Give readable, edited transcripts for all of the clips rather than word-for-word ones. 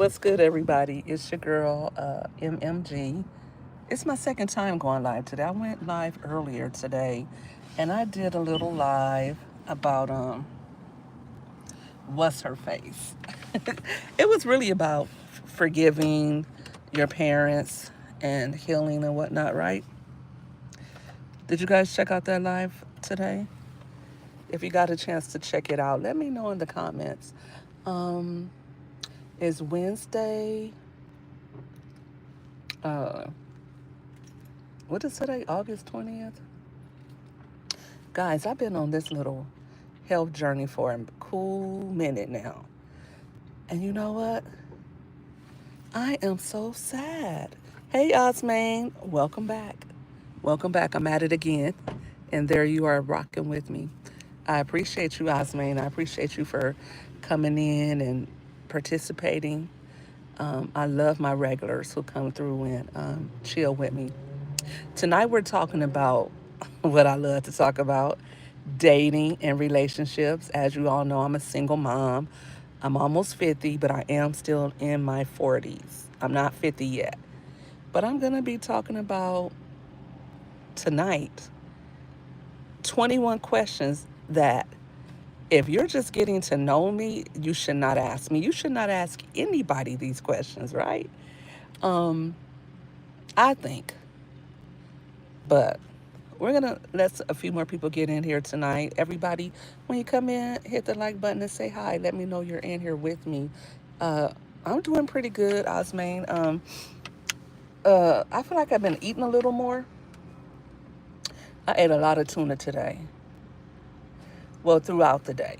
What's good, everybody? It's your girl, MMG. It's my second time going live today. I went live earlier today, and I did a little live about what's her face. It was really about forgiving your parents and healing and whatnot, right? Did you guys check out that live today? If you got a chance to check it out, let me know in the comments. Um, it's Wednesday. Uh, what is today? August 20th? Guys, I've been on this little health journey for a cool minute now. And you know what? I am so sad. Hey, Osmane, welcome back. Welcome back. I'm at it again. And there you are rocking with me. I appreciate you, Osmane. I appreciate you for coming in and participating. I love my regulars who come through and chill with me. Tonight, we're talking about what I love to talk about dating and relationships. As you all know, I'm a single mom. I'm almost 50, but I am still in my 40s. I'm not 50 yet. But I'm going to be talking about tonight 21 questions that if you're just getting to know me, you should not ask me. You should not ask anybody these questions, right? Um, I think. But we're going to let a few more people get in here tonight. Everybody, when you come in, hit the like button and say hi. Let me know you're in here with me. Uh, I'm doing pretty good, Osmane. I feel like I've been eating a little more. I ate a lot of tuna today. Well, throughout the day.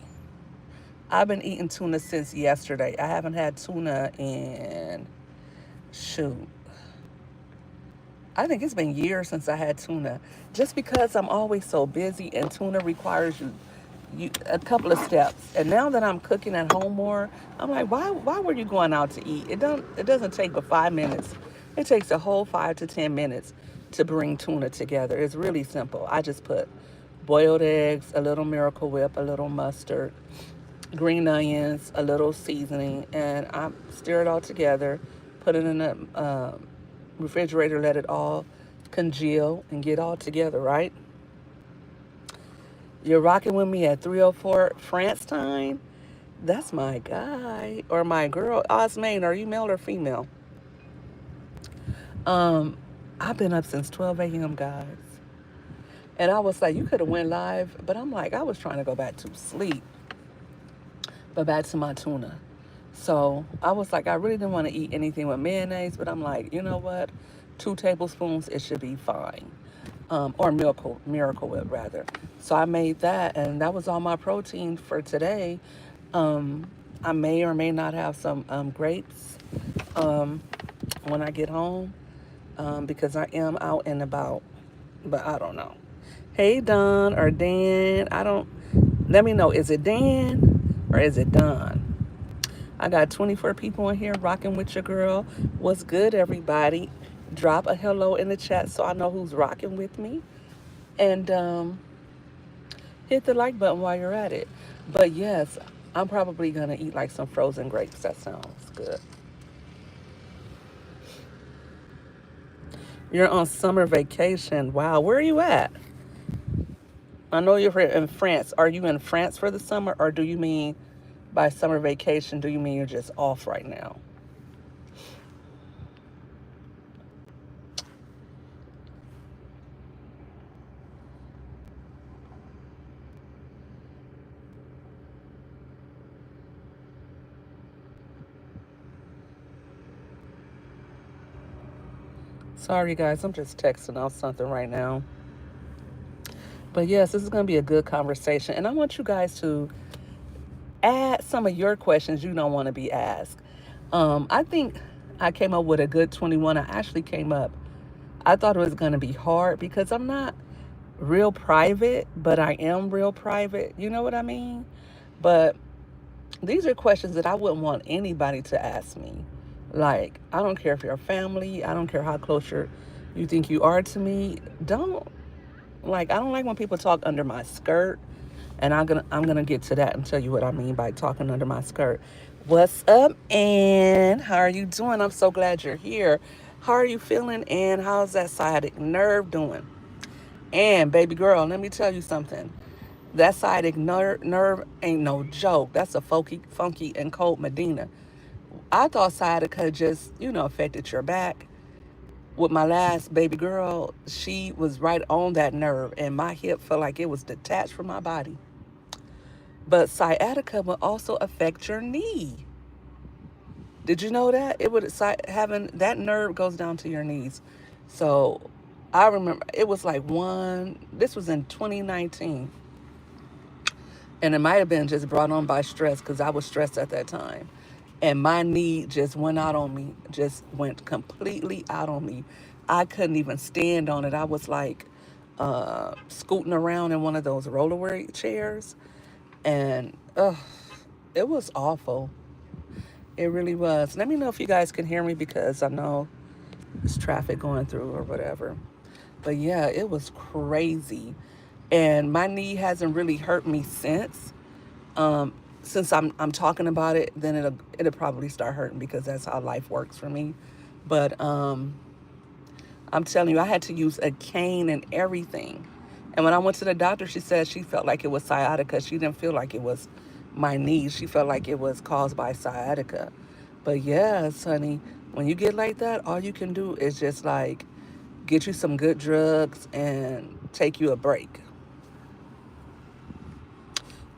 I've been eating tuna since yesterday. I haven't had tuna in, shoot, I think it's been years since I had tuna. Just because I'm always so busy and tuna requires you a couple of steps. And now that I'm cooking at home more, I'm like, why were you going out to eat? It doesn't take but 5 minutes. It takes a whole 5 to 10 minutes to bring tuna together. It's really simple. I just put boiled eggs, a little Miracle Whip, a little mustard, green onions, a little seasoning, and I stir it all together, put it in the refrigerator, let it all congeal and get all together, right? You're rocking with me at 3:04 France time. That's my guy or my girl. Osmane, are you male or female? Um, I've been up since 12 a.m., guys. And I was like, you could have went live, but I'm like, I was trying to go back to sleep, but back to my tuna. So I was like, I really didn't want to eat anything with mayonnaise, but I'm like, you know what? 2 tablespoons, it should be fine. Or Miracle Whip, rather. So I made that, and that was all my protein for today. Um, I may or may not have some grapes um, when I get home because I am out and about, but I don't know. Hey, Don or Dan, I don't, let me know, is it Dan or is it Don? I got 24 people in here rocking with your girl. What's good, everybody? Drop a hello in the chat so I know who's rocking with me. And hit the like button while you're at it. But yes, I'm probably going to eat like some frozen grapes. That sounds good. You're on summer vacation. Wow, where are you at? I know you're in France. Are you in France for the summer, or do you mean by summer vacation, do you mean you're just off right now? Sorry, guys, I'm just texting out something right now. But yes, this is going to be a good conversation. And I want you guys to add some of your questions you don't want to be asked. I think I came up with a good 21. I actually came up, I thought it was going to be hard because I'm not real private, but I am real private. You know what I mean? But these are questions that I wouldn't want anybody to ask me. Like, I don't care if you're family, I don't care how close you think you are to me. Don't, like, I don't like when people talk under my skirt, and I'm gonna get to that and tell you what I mean by talking under my skirt. What's up, Ann? How are you doing? I'm so glad you're here. How are you feeling, Ann? How's that sciatic nerve doing? And baby girl, let me tell you something. That sciatic nerve ain't no joke. That's a funky and cold Medina. I thought sciatica just, affected your back. With my last baby girl, she was right on that nerve, and my hip felt like it was detached from my body. But sciatica will also affect your knee. Did you know that? It would having that nerve goes down to your knees. So I remember it was like this was in 2019. And it might have been just brought on by stress because I was stressed at that time. And my knee just went out on me, just went completely out on me. I couldn't even stand on it. I was like scooting around in one of those roller chairs. And it was awful. It really was. Let me know if you guys can hear me because I know there's traffic going through or whatever. But yeah, it was crazy. And my knee hasn't really hurt me since. Um, since I'm talking about it, then it'll probably start hurting because that's how life works for me. But I'm telling you, I had to use a cane and everything. And when I went to the doctor, she said she felt like it was sciatica. She didn't feel like it was my knees. She felt like it was caused by sciatica. But yes, honey, when you get like that, all you can do is just like get you some good drugs and take you a break.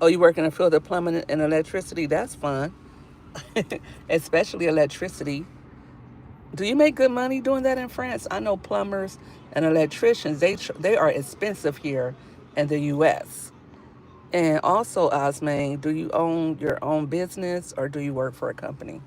Oh, you work in a field of plumbing and electricity? That's fun, especially electricity. Do you make good money doing that in France? I know plumbers and electricians, they are expensive here in the US. And also, Osmane, do you own your own business or do you work for a company?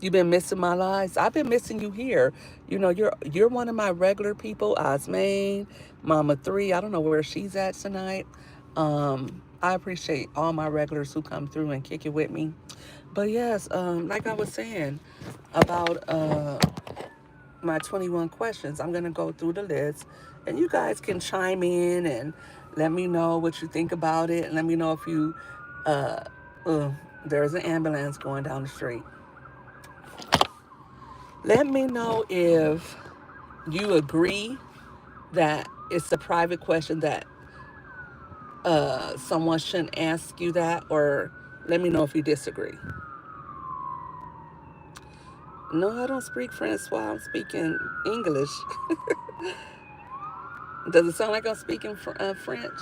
You've been missing my lives. I've been missing you here. You're one of my regular people, Osmane, Mama Three. I don't know where she's at tonight. I appreciate all my regulars who come through and kick it with me. But yes, like I was saying about my 21 questions, I'm gonna go through the list, and you guys can chime in and let me know what you think about it, and let me know if you. Uh, there's an ambulance going down the street. Let me know if you agree that it's a private question that someone shouldn't ask you that, or let me know if you disagree. No, I don't speak Francois. I'm speaking English. Does it sound like I'm speaking French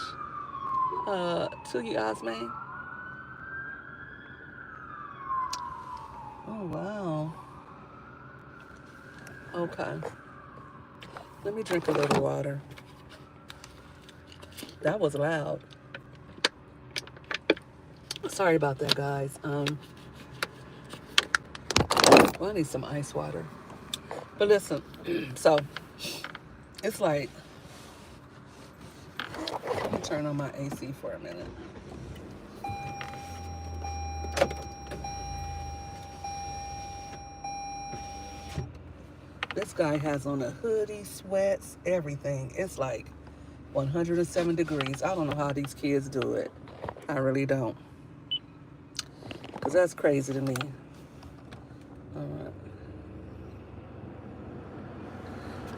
to you, Osman? Oh, wow. Okay. Let me drink a little water. That was loud. Sorry about that, guys. Well, I need some ice water. But listen, so it's like, let me turn on my AC for a minute. This guy has on a hoodie, sweats, everything. It's like 107 degrees. I don't know how these kids do it. I really don't. Because that's crazy to me. All right.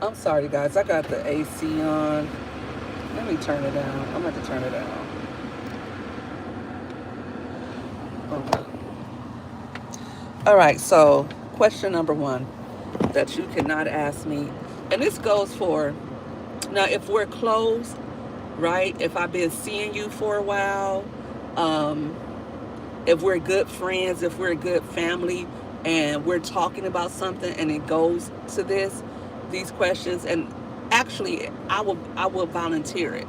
I'm sorry, guys. I got the AC on. Let me turn it down. I'm going to turn it down. Okay. All right. So, question number one that you cannot ask me. And this goes for now, if we're close, right? If I've been seeing you for a while, um, if we're good friends, if we're a good family, and we're talking about something and it goes to these questions, and actually I will volunteer it.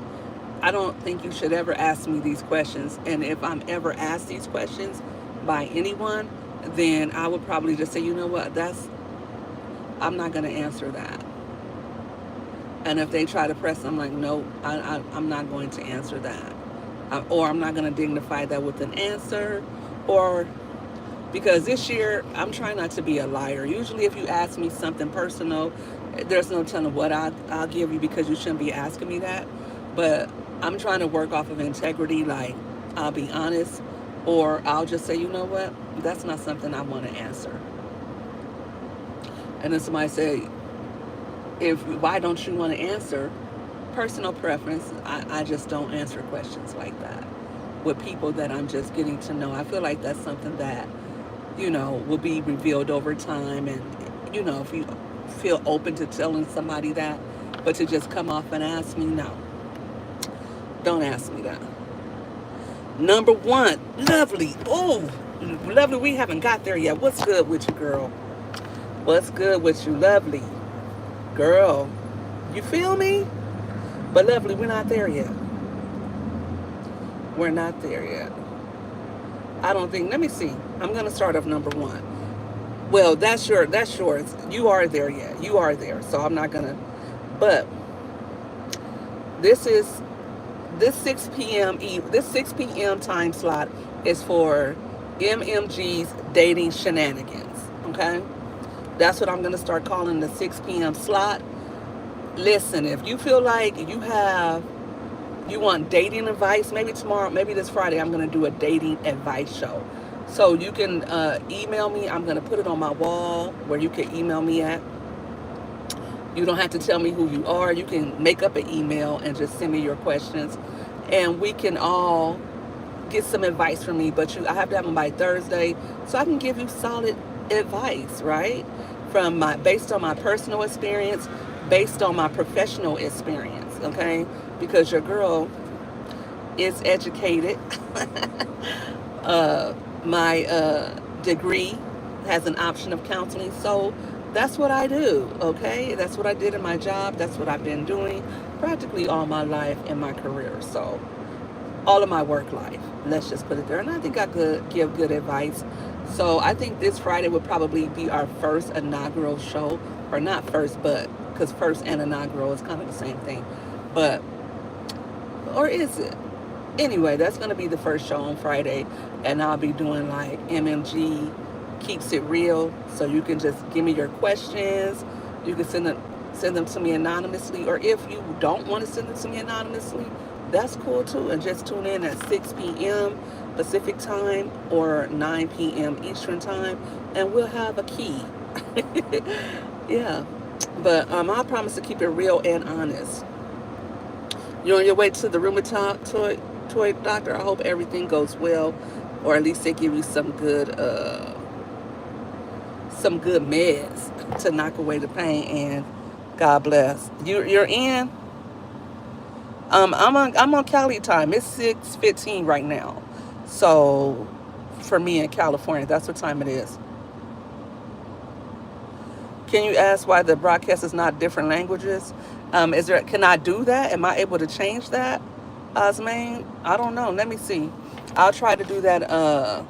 I don't think you should ever ask me these questions. And if I'm ever asked these questions by anyone, then I would probably just say, you know what, I'm not going to answer that. And if they try to press, I'm like, no, I'm not going to answer that. Or I'm not going to dignify that with an answer. Or because this year, I'm trying not to be a liar. Usually, if you ask me something personal, there's no telling what I'll give you because you shouldn't be asking me that. But I'm trying to work off of integrity. Like, I'll be honest. Or I'll just say, you know what, that's not something I want to answer. And then somebody say, if why don't you want to answer? Personal preference. I just don't answer questions like that with people that I'm just getting to know. I feel like that's something that, will be revealed over time. And, if you feel open to telling somebody that, but to just come off and ask me, no, don't ask me that. Number one, Lovely. Oh, Lovely, we haven't got there yet. What's good with you, girl? What's good with you, Lovely? Girl, you feel me? But Lovely, we're not there yet. We're not there yet. I don't think. Let me see. I'm gonna start off number one. Well, that's yours. You are there yet. You are there. So I'm not gonna. But this is this 6 p.m. time slot is for MMG's dating shenanigans. Okay, that's what I'm gonna start calling the 6 p.m. slot. Listen, if you feel like you want dating advice, maybe tomorrow, maybe this Friday, I'm going to do a dating advice show. So you can email me. I'm going to put it on my wall where you can email me at. You don't have to tell me who you are. You can make up an email and just send me your questions. And we can all get some advice from me. But I have to have them by Thursday so I can give you solid advice, right? Based on my personal experience, based on my professional experience, okay? Because your girl is educated. My degree has an option of counseling, so that's what I do, okay? That's what I did in my job. That's what I've been doing practically all my life in my career. So all of my work life, let's just put it there. And I think I could give good advice. So I think this Friday would probably be our first inaugural show, or not first, but because first and inaugural is kind of the same thing. But, or is it? Anyway, that's going to be the first show on Friday. And I'll be doing like MMG Keeps It Real. So you can just give me your questions. You can send them to me anonymously. Or if you don't want to send them to me anonymously, that's cool too. And just tune in at 6 p.m. Pacific time or 9 p.m. Eastern time. And we'll have a key. Yeah. But I promise to keep it real and honest. You're on your way to the rheumatoid doctor. I hope everything goes well, or at least they give you some good meds to knock away the pain. And God bless you. You're in. I'm on Cali time. It's 6:15 right now. So for me in California, that's what time it is. Can you ask why the broadcast is not different languages? Can I do that? Am I able to change that, Osmain? I don't know. Let me see. I'll try to do that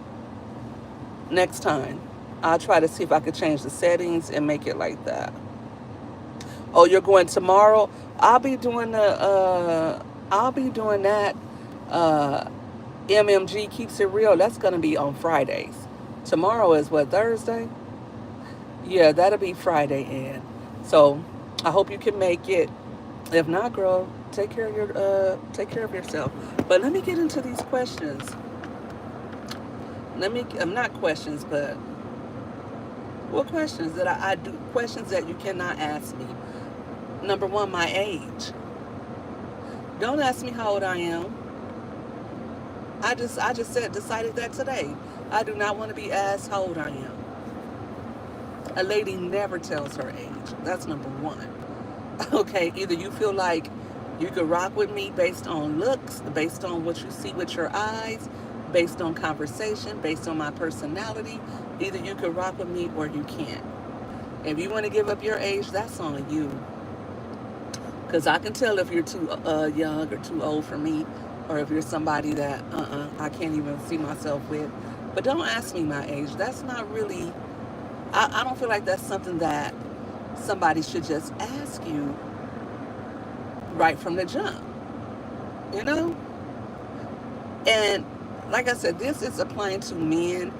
next time. I'll try to see if I could change the settings and make it like that. Oh, you're going tomorrow? I'll be doing that. MMG Keeps It Real. That's gonna be on Fridays. Tomorrow is what, Thursday? Yeah, that'll be Friday, and so I hope you can make it. If not, girl, take care of yourself. But let me get into these questions. Not questions, but what questions that I do? Questions that you cannot ask me. Number one, my age. Don't ask me how old I am. I just decided that today. I do not want to be asked how old I am. A lady never tells her age. That's number one. Okay, either you feel like you could rock with me based on looks, based on what you see with your eyes, based on conversation, based on my personality. Either you could rock with me or you can't. If you want to give up your age, that's on you. Because I can tell if you're too young or too old for me, or if you're somebody that I can't even see myself with. But don't ask me my age. That's not really, I don't feel like that's something that somebody should just ask you right from the jump, you know? And like I said, this is applying to men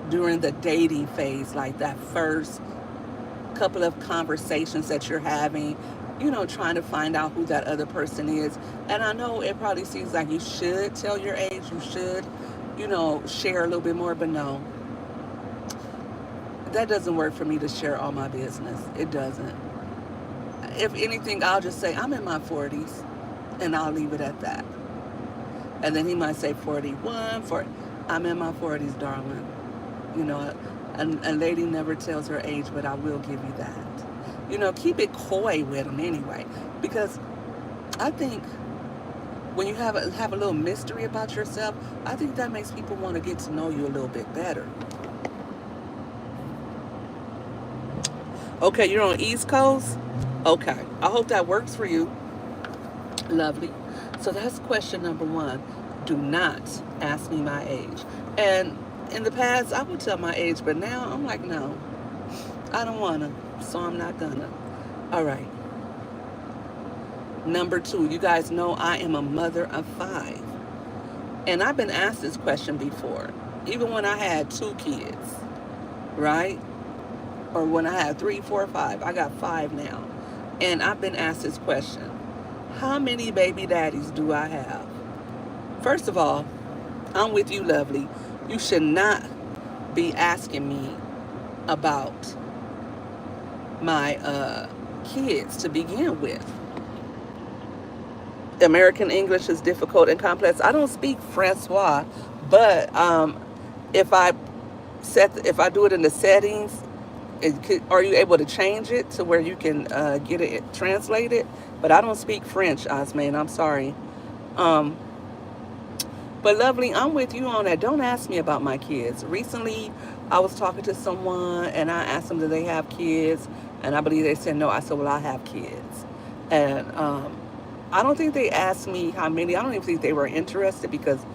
during the dating phase, like that first couple of conversations that you're having, trying to find out who that other person is. And I know it probably seems like you should tell your age, you should, share a little bit more. But no, that doesn't work for me to share all my business. It doesn't. If anything, I'll just say I'm in my 40s and I'll leave it at that. And then he might say 41, 40. I'm in my 40s, darling. You know, a lady never tells her age, but I will give you that. Keep it coy with them anyway. Because I think when you have a little mystery about yourself, I think that makes people want to get to know you a little bit better. Okay, you're on East Coast? Okay. I hope that works for you. Lovely. So that's question number one. Do not ask me my age. And in the past, I would tell my age, but now I'm like, no, I don't want to, so I'm not gonna. All right. Number two, you guys know I am a mother of five. And I've been asked this question before, even when I had two kids, right? Or when I had three, four, five. I got five now. And I've been asked this question: how many baby daddies do I have? First of all, I'm with you, lovely. You should not be asking me about my kids to begin with. American English is difficult and complex. I don't speak Francois, but if I do it in the settings, are you able to change it to where you can get it translated? But I don't speak French, Osman. I'm sorry. Um, but lovely, I'm with you on that. Don't ask me about my kids. Recently, I was talking to someone and I asked them, do they have kids? And I believe they said no. I said, well, I have kids. And I don't think they asked me how many. I don't even think they were interested because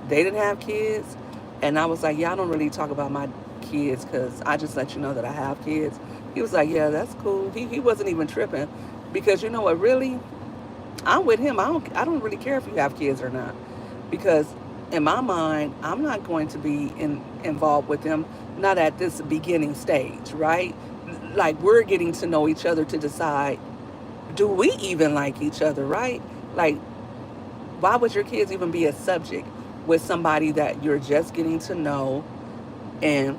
they didn't have kids. And I was like, yeah, I don't really talk about my kids because I just let you know that I have kids. He was like, yeah, that's cool. He wasn't even tripping because you know what, really, I'm with him. I don't really care if you have kids or not because in my mind, I'm not going to be involved with them, not at this beginning stage, right? Like we're getting to know each other to decide, do we even like each other, right? Like, why would your kids even be a subject with somebody that you're just getting to know? And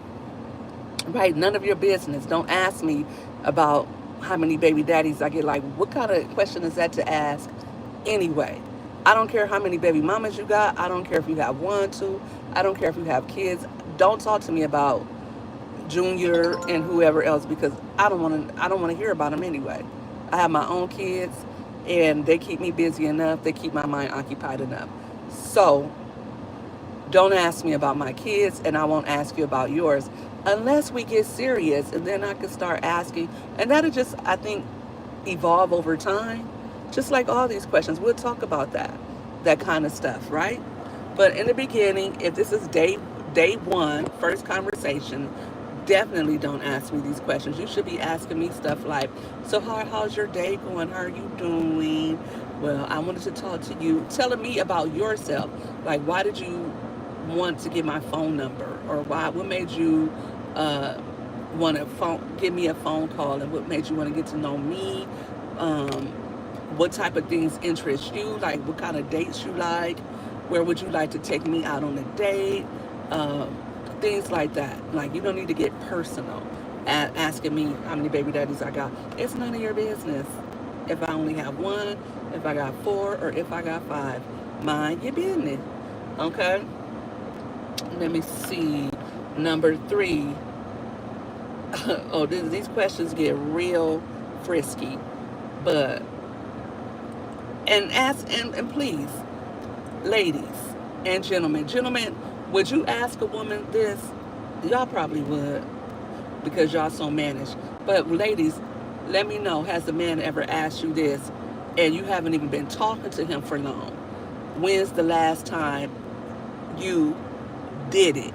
right, none of your business. Don't ask me about how many baby daddies I get. Like, what kind of question is that to ask anyway? I don't care how many baby mamas you got. I don't care if you have one, two. I don't care if you have kids. Don't talk to me about Junior and whoever else because I don't want to. I don't want to hear about them anyway. I have my own kids, and they keep me busy enough. They keep my mind occupied enough. So don't ask me about my kids, and I won't ask you about yours unless we get serious, and then I can start asking. And that'll just, I think, evolve over time. Just like all these questions, we'll talk about that kind of stuff, right? But in the beginning, if this is day one, first conversation, definitely don't ask me these questions. You should be asking me stuff like, so how's your day going? How are you doing? Well, I wanted to talk to you, telling me about yourself. Like, why did you want to get my phone number? Or what made you want to give me a phone call? And what made you want to get to know me? What type of things interest you? Like, what kind of dates you like? Where would you like to take me out on a date? Um, Things like that. Like, you don't need to get personal asking me how many baby daddies I got. It's none of your business. If I only have one, if I got four, or if I got five, mind your business. Okay? Let me see. Number three. Oh, these questions get real frisky. But, and ask, and please, ladies and gentlemen, would you ask a woman this? Y'all probably would because y'all so managed. But ladies, let me know, has the man ever asked you this and you haven't even been talking to him for long? When's the last time you did it?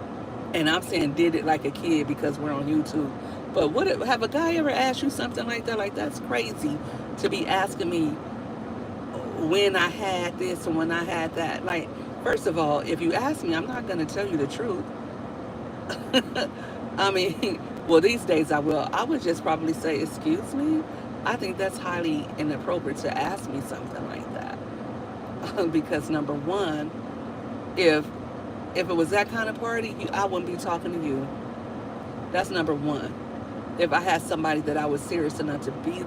And I'm saying did it like a kid because we're on YouTube. But have a guy ever asked you something like that? Like, that's crazy to be asking me when I had this and when I had that. Like, first of all, if you ask me, I'm not going to tell you the truth. I mean, well, these days I will. I would just probably say, excuse me. I think that's highly inappropriate to ask me something like that. Because number one, if If it was that kind of party, I wouldn't be talking to you. That's number one. If I had somebody that I was serious enough to be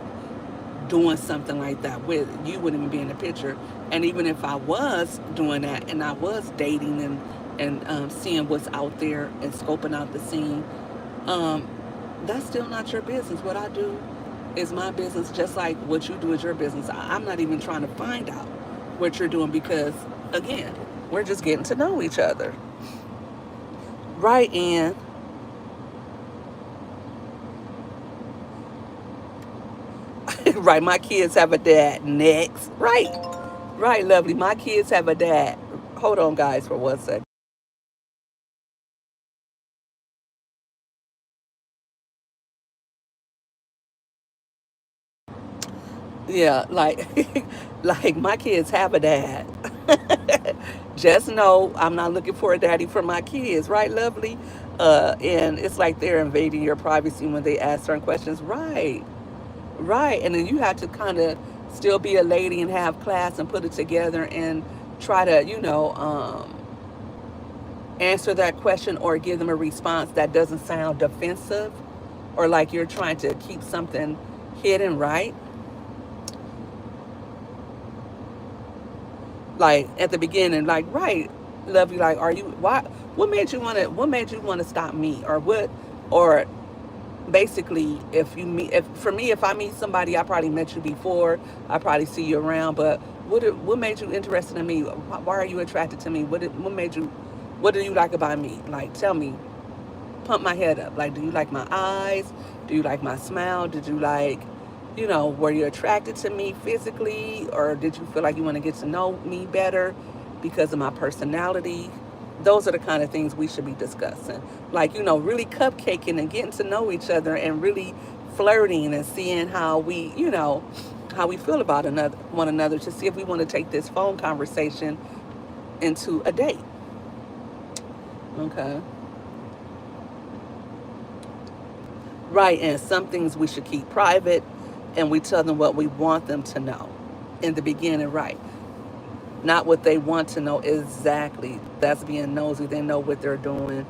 doing something like that with, you wouldn't even be in the picture. And even if I was doing that and I was dating and seeing what's out there and scoping out the scene, um, that's still not your business. What I do is my business, just like what you do is your business. I'm not even trying to find out what you're doing because, again, we're just getting to know each other. Right, and right, my kids have a dad. Next. Right. Right, lovely. My kids have a dad. Hold on, guys, for 1 second. Yeah, like like my kids have a dad. Just know I'm not looking for a daddy for my kids, right, lovely? And it's like they're invading your privacy when they ask certain questions. Right. Right. And then you have to kind of still be a lady and have class and put it together and try to, answer that question or give them a response that doesn't sound defensive or like you're trying to keep something hidden, right? Like at the beginning, like, right, love you, like, are you, why, what made you want to stop me? Or what, or basically, if you meet, if for me, if I meet somebody, I probably met you before, I probably see you around, but what made you interested in me? Why are you attracted to me? What made you, what do you like about me? Like, tell me, pump my head up. Like, do you like my eyes? Do you like my smile? Did you like, were you attracted to me physically? Or did you feel like you want to get to know me better because of my personality? Those are the kind of things we should be discussing. Like, really cupcaking and getting to know each other and really flirting and seeing how we, how we feel about one another to see if we want to take this phone conversation into a date. Okay. Right, and some things we should keep private, and we tell them what we want them to know in the beginning, right? Not what they want to know exactly. That's being nosy. They know what they're doing.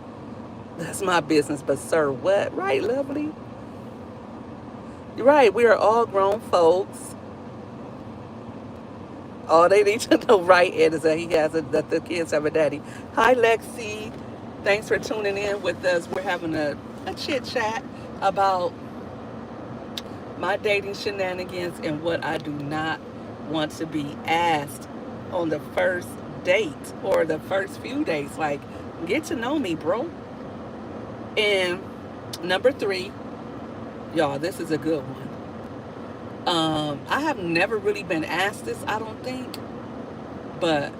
That's my business. But, sir, what? Right, lovely? Right, we are all grown folks. All they need to know, right, Ed, is that that the kids have a daddy. Hi, Lexi. Thanks for tuning in with us. We're having a chit chat about my dating shenanigans and what I do not want to be asked on the first date or the first few days. Like, get to know me, bro. And number three, y'all, this is a good one. I have never really been asked this, I don't think. But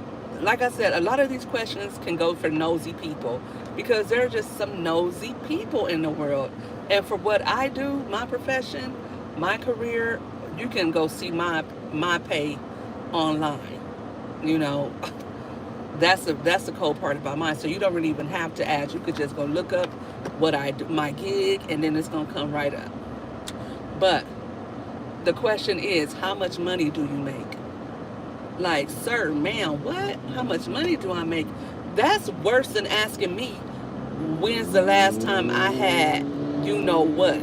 like I said, a lot of these questions can go for nosy people because there are just some nosy people in the world. And for what I do, my profession, my career, you can go see my pay online. You know, that's the cool part about mine. So you don't really even have to ask. You could just go look up what I do, my gig, and then it's gonna come right up. But the question is, how much money do you make? Like, sir, man, what? How much money do I make? That's worse than asking me, when's the last time I had you know what?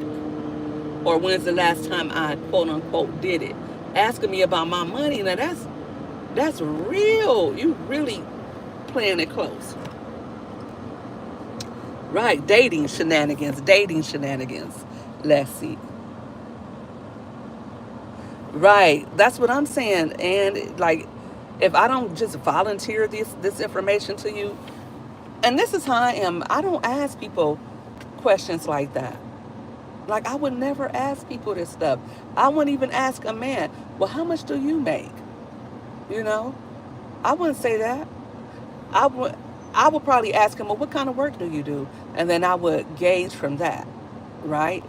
Or when's the last time I quote unquote did it? Asking me about my money, now that's real. You really playing it close. Right, dating shenanigans. Let's see. Right, that's what I'm saying. And like, if I don't just volunteer this information to you, and this is how I am, I don't ask people questions like that. Like, I would never ask people this stuff. I wouldn't even ask a man, well, how much do you make? You know, I wouldn't say that. I would I would probably ask him, well, what kind of work do you do? And then I would gauge from that, right?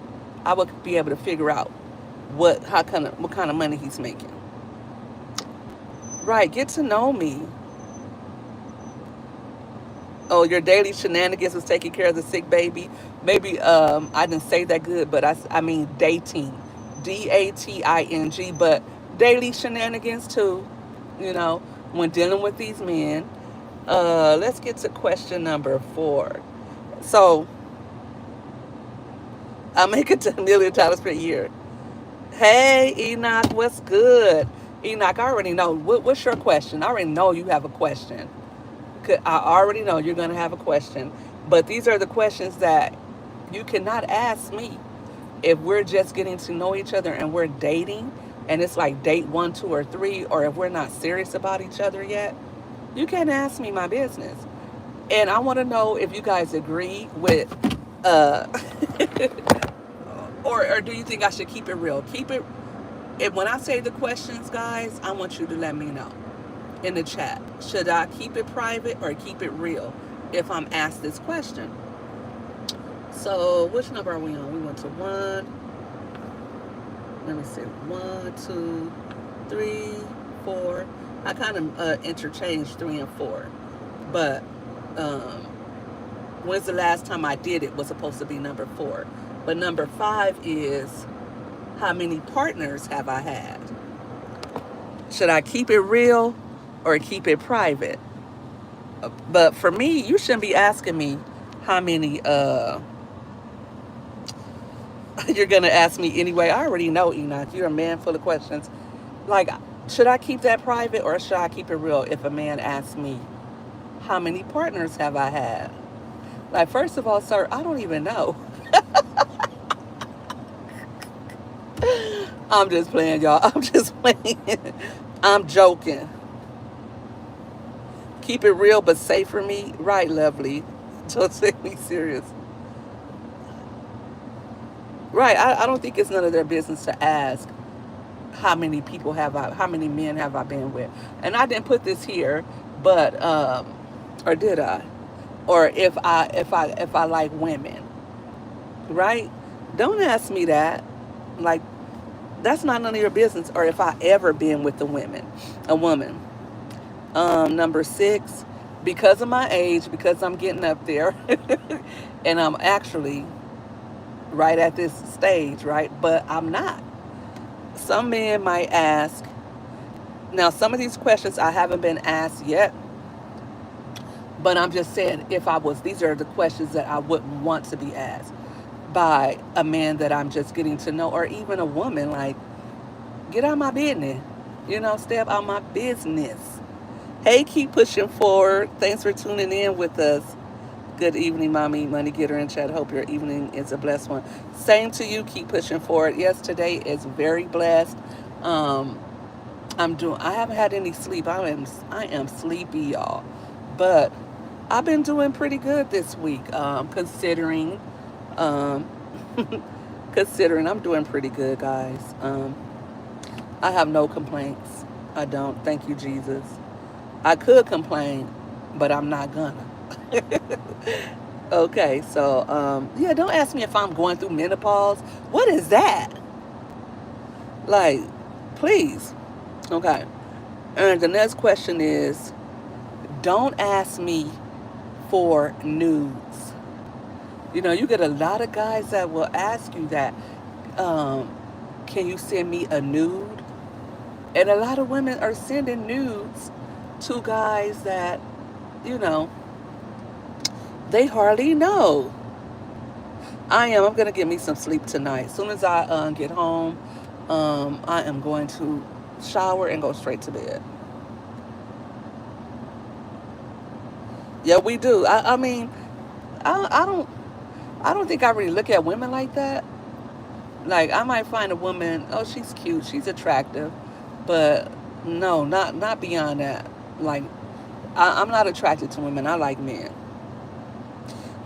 I would be able to figure out what kind of money he's making. Right, get to know me. Oh, your daily shenanigans was taking care of the sick baby. Maybe I didn't say that good, but I mean dating, dating. But daily shenanigans too. You know, when dealing with these men, Let's get to question number 4. So I make $10 million per year. Hey, Enoch, what's good? Enoch, I already know. What's your question? I already know you have a question. I already know you're going to have a question. But these are the questions that you cannot ask me if we're just getting to know each other and we're dating and it's like date 1, 2, or 3, or if we're not serious about each other yet. You can't ask me my business. And I want to know if you guys agree with, uh, or do you think I should keep it real? Keep it. And when I say the questions, guys, I want you to let me know in the chat. Should I keep it private or keep it real if I'm asked this question? So, which number are we on? We went to 1. Let me see. 1, 2, 3, 4. I kind of interchanged 3 and 4. But um, when's the last time I did it was supposed to be number 4. But number 5 is, how many partners have I had? Should I keep it real or keep it private? But for me, you shouldn't be asking me how many you're gonna ask me anyway. I already know, Enoch. You're a man full of questions. Like, should I keep that private or should I keep it real if a man asks me how many partners have I had? Like, first of all, sir, I don't even know. I'm just playing, y'all. I'm just playing. I'm joking. Keep it real but safe for me. Right, lovely. Don't take me serious. Right. I don't think it's none of their business to ask how many men have I been with. And I didn't put this here, but or did I? Or if I like women, right? Don't ask me that. Like, that's not none of your business. Or if I ever been with a woman. Number 6, because of my age, because I'm getting up there, and I'm actually right at this stage, right? But I'm not. Some men might ask. Now, some of these questions I haven't been asked yet, but I'm just saying, if I was, these are the questions that I wouldn't want to be asked by a man that I'm just getting to know, or even a woman. Like, get out my business. Stay up out my business. Hey, keep pushing forward. Thanks for tuning in with us. Good evening, Mommy Money Getter in chat. Hope your evening is a blessed one. Same to you. Keep pushing forward. Yes, today is very blessed. Um, I haven't had any sleep. I am sleepy, y'all. But I've been doing pretty good this week. Considering, um, considering I'm doing pretty good, guys. I have no complaints. I don't. Thank you, Jesus. I could complain, but I'm not gonna. Okay, so yeah, don't ask me if I'm going through menopause. What is that? Like, please. Okay. And the next question is, don't ask me for nudes. You get a lot of guys that will ask you that. Um, can you send me a nude? And a lot of women are sending nudes to guys that, you know, they hardly know. I'm going to get me some sleep tonight. As soon as I get home, I am going to shower and go straight to bed. Yeah, we do. I mean, I don't think I really look at women like that. Like, I might find a woman, oh, she's cute, she's attractive, but no, not beyond that. Like, I'm not attracted to women. I like men.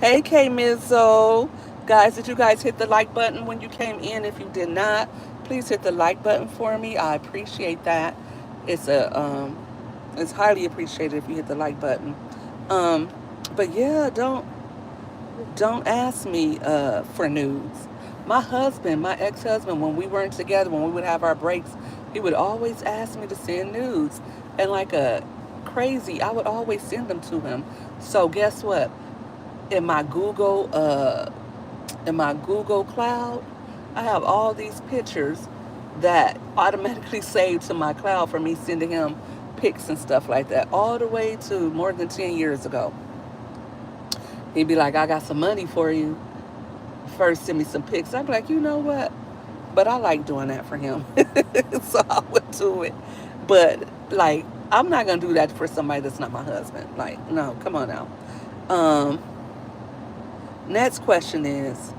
Hey, K Mizzo. Guys, did you guys hit the like button when you came in? If you did not, please hit the like button for me. I appreciate that. It's highly appreciated if you hit the like button. Um, but yeah, don't ask me for nudes. My ex-husband, when we weren't together, when we would have our breaks, he would always ask me to send nudes. And like a crazy, I would always send them to him. So guess what? In my Google Cloud, I have all these pictures that automatically saved to my cloud for me sending him pics and stuff like that, all the way to more than 10 years ago. He'd be like, I got some money for you. First, send me some pics. I'd be like, you know what? But I like doing that for him. So I would do it. But, like, I'm not going to do that for somebody that's not my husband. Like, no, come on now. Um, Next question is,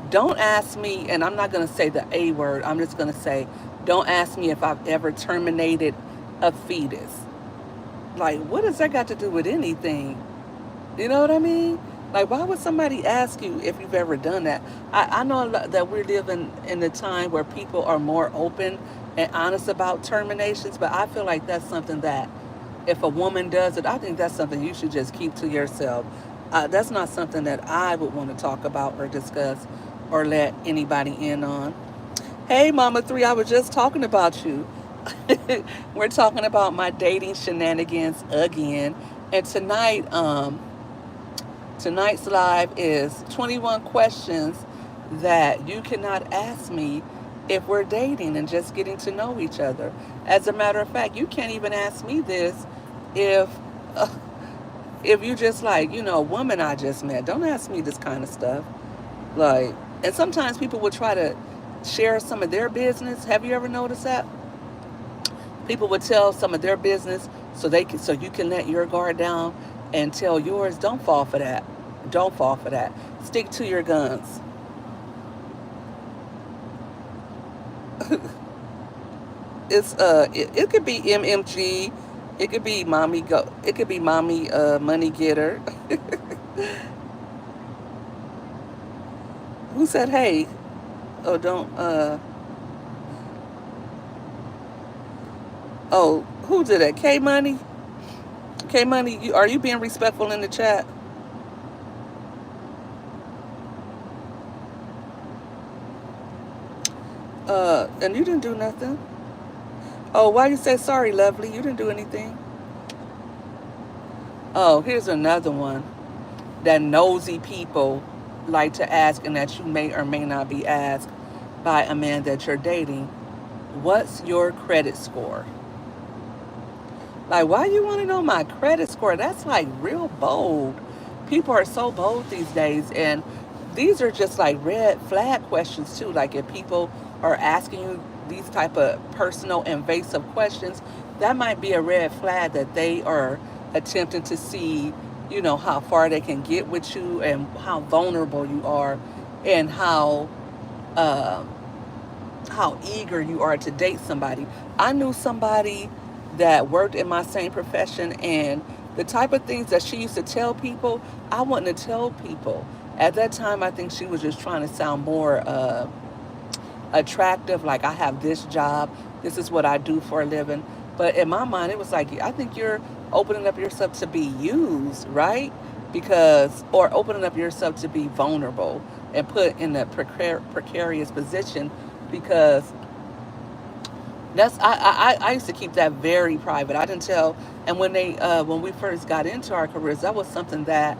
don't ask me, and I'm not going to say the A word, I'm just going to say, don't ask me if I've ever terminated a fetus. Like, what has that got to do with anything? You know what I mean? Like, why would somebody ask you if you've ever done that? I know that we're living in a time where people are more open and honest about terminations, but I feel like that's something that if a woman does it, I think that's something you should just keep to yourself. That's not something that I would want to talk about or discuss or let anybody in on. Hey, Mama 3, I was just talking about you. We're talking about my dating shenanigans again. And tonight's live is 21 questions that you cannot ask me if we're dating and just getting to know each other. As a matter of fact, you can't even ask me this if uh, if you just like, a woman I just met. Don't ask me this kind of stuff. Like, and sometimes people will try to share some of their business. Have you ever noticed that? People would tell some of their business so you can let your guard down and tell yours. Don't fall for that. Don't fall for that. Stick to your guns. It could be MMG, it could be mommy money getter. Who said hey? Oh, don't oh, who did that? K Money? K Money, are you being respectful in the chat? And you didn't do nothing. Oh, why you say sorry, lovely? You didn't do anything. Oh, here's another one that nosy people like to ask, and that you may or may not be asked by a man that you're dating. What's your credit score? Like, why you want to know my credit score? That's like real bold. People are so bold these days, and these are just like red flag questions too. Like, if people are asking you these type of personal invasive questions, that might be a red flag that they are attempting to see, how far they can get with you and how vulnerable you are, and uh, how eager you are to date somebody. I knew somebody that worked in my same profession, and the type of things that she used to tell people, I wanted to tell people. At that time, I think she was just trying to sound more attractive, like, I have this job, this is what I do for a living. But in my mind, it was like, I think you're opening up yourself to be used, right? Or opening up yourself to be vulnerable and put in a precarious position, because I used to keep that very private. I didn't tell. And when we first got into our careers, that was something that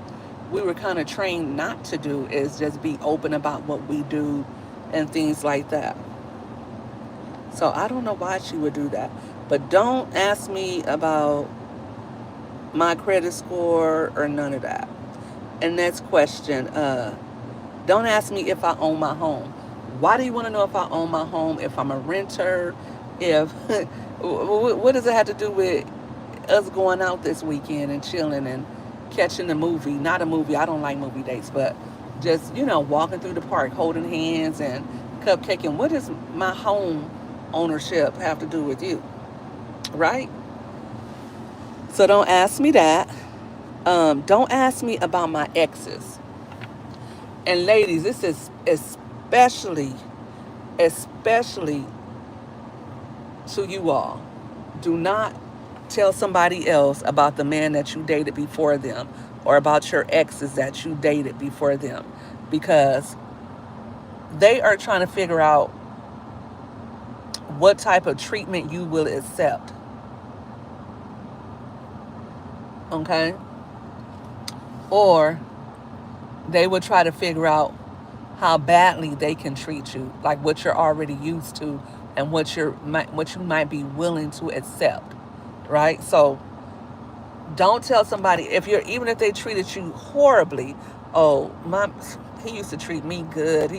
we were kind of trained not to do, is just be open about what we do and things like that. So I don't know why she would do that. But don't ask me about my credit score or none of that. And next question, don't ask me if I own my home. Why do you want to know if I own my home? If I'm a renter? If what does it have to do with us going out this weekend and chilling and catching a movie? Not a movie. I don't like movie dates, but just walking through the park, holding hands and cupcaking. What does my home ownership have to do with you? Right? So don't ask me that. Don't ask me about my exes. And ladies, this is especially to you all. Do not tell somebody else about the man that you dated before them, or about your exes that you dated before them, because they are trying to figure out what type of treatment you will accept. Okay? Or they will try to figure out how badly they can treat you, like what you're already used to and what you might be willing to accept. right? So don't tell somebody if you're even if they treated you horribly. Oh, my, he used to treat me good.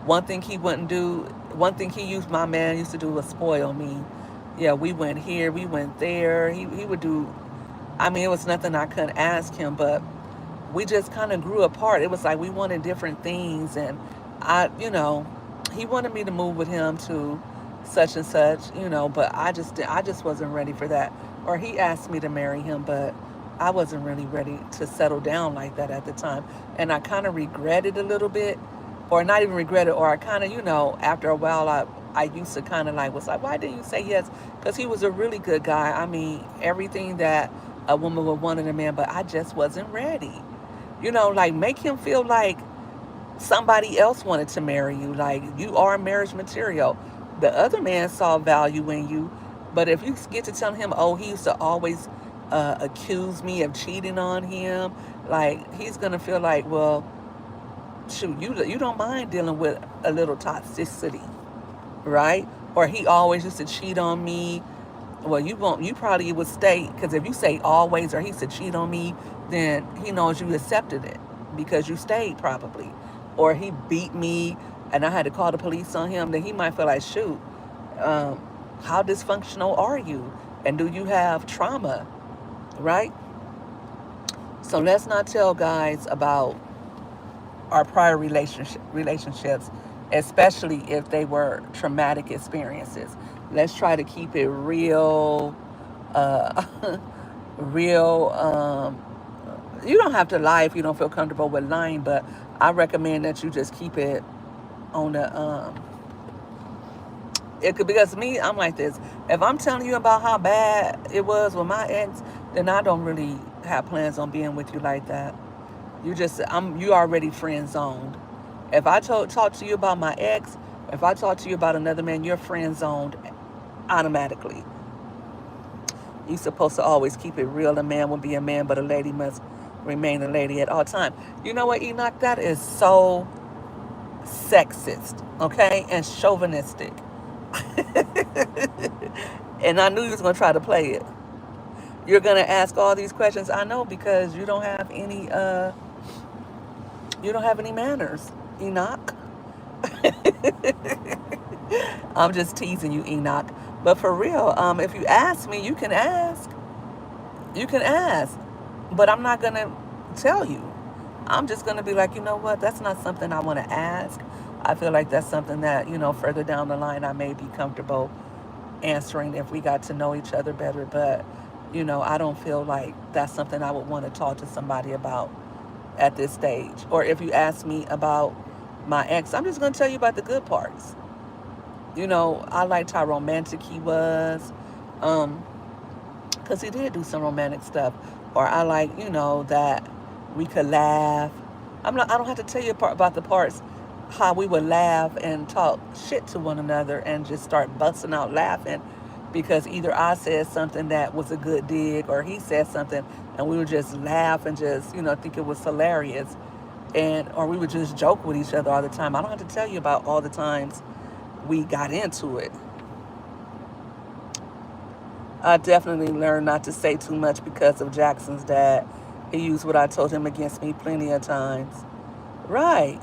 One thing he wouldn't do, one thing he used my man used to do was spoil me. Yeah, we went here, we went there. He would do. I mean, it was nothing I couldn't ask him, but we just kind of grew apart. It was like we wanted different things, and he wanted me to move with him to such and such, but I just wasn't ready for that. Or he asked me to marry him, but I wasn't really ready to settle down like that at the time, and I kind of regretted a little bit, or not even regret it, or I kind of, after a while, I used to kind of like was like, why didn't you say yes? Because he was a really good guy. I mean, everything that a woman would want in a man, but I just wasn't ready. Like make him feel like somebody else wanted to marry you, like you are marriage material. The other man saw value in you, but if you get to telling him, oh, he used to always accuse me of cheating on him, like he's gonna feel like, well, shoot, you don't mind dealing with a little toxicity, right? Or he always used to cheat on me. Well, you probably would stay, because if you say always or he used to cheat on me, then he knows you accepted it because you stayed probably. Or he beat me and I had to call the police on him, then he might feel like, shoot, um, how dysfunctional are you? And do you have trauma, right? So let's not tell guys about our prior relationships, especially if they were traumatic experiences. Let's try to keep it real, uh, real. You don't have to lie if you don't feel comfortable with lying, but I recommend that you just keep it on the. It could, because me, I'm like this. If I'm telling you about how bad it was with my ex, then I don't really have plans on being with you like that. You already friend zoned. If I talk to you about my ex, if I talk to you about another man, you're friend zoned automatically. You're supposed to always keep it real. A man will be a man, but a lady must remain a lady at all time. You know what, Enoch? That is so sexist, okay, and chauvinistic. And I knew you was gonna try to play it. You're gonna ask all these questions. I know, because you don't have any manners, Enoch. I'm just teasing you, Enoch. But for real, if you ask me, you can ask. You can ask. But I'm not going to tell you. I'm just going to be like, you know what? That's not something I want to ask. I feel like that's something that, further down the line, I may be comfortable answering if we got to know each other better. But, I don't feel like that's something I would want to talk to somebody about at this stage. Or if you ask me about my ex, I'm just going to tell you about the good parts. I liked how romantic he was, because he did do some romantic stuff. Or I like, that we could laugh. I don't have to tell you about the parts how we would laugh and talk shit to one another and just start busting out laughing because either I said something that was a good dig or he said something, and we would just laugh and just, think it was hilarious. And or we would just joke with each other all the time. I don't have to tell you about all the times we got into it. I definitely learned not to say too much because of Jackson's dad. He used what I told him against me plenty of times. Right.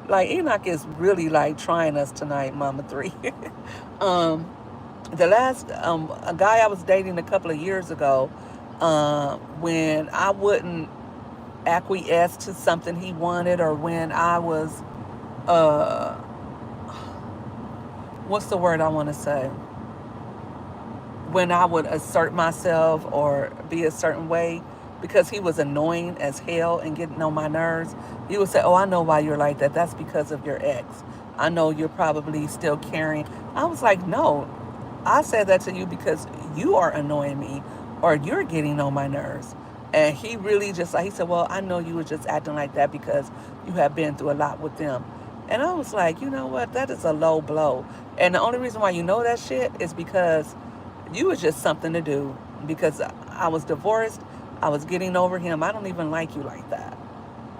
Like Enoch is really like trying us tonight, Mama Three. um, the last a guy I was dating a couple of years ago, when I wouldn't acquiesce to something he wanted, or when I was uh, what's the word I want to say? When I would assert myself or be a certain way, because he was annoying as hell and getting on my nerves, he would say, oh, I know why you're like that. That's because of your ex. I know you're probably still carrying. I was like, no, I said that to you because you are annoying me or you're getting on my nerves. And he really just like, he said, well, I know you were just acting like that because you have been through a lot with them. And I was like, you know what? That is a low blow. And the only reason why you know that shit is because you was just something to do. Because I was divorced. I was getting over him. I don't even like you like that.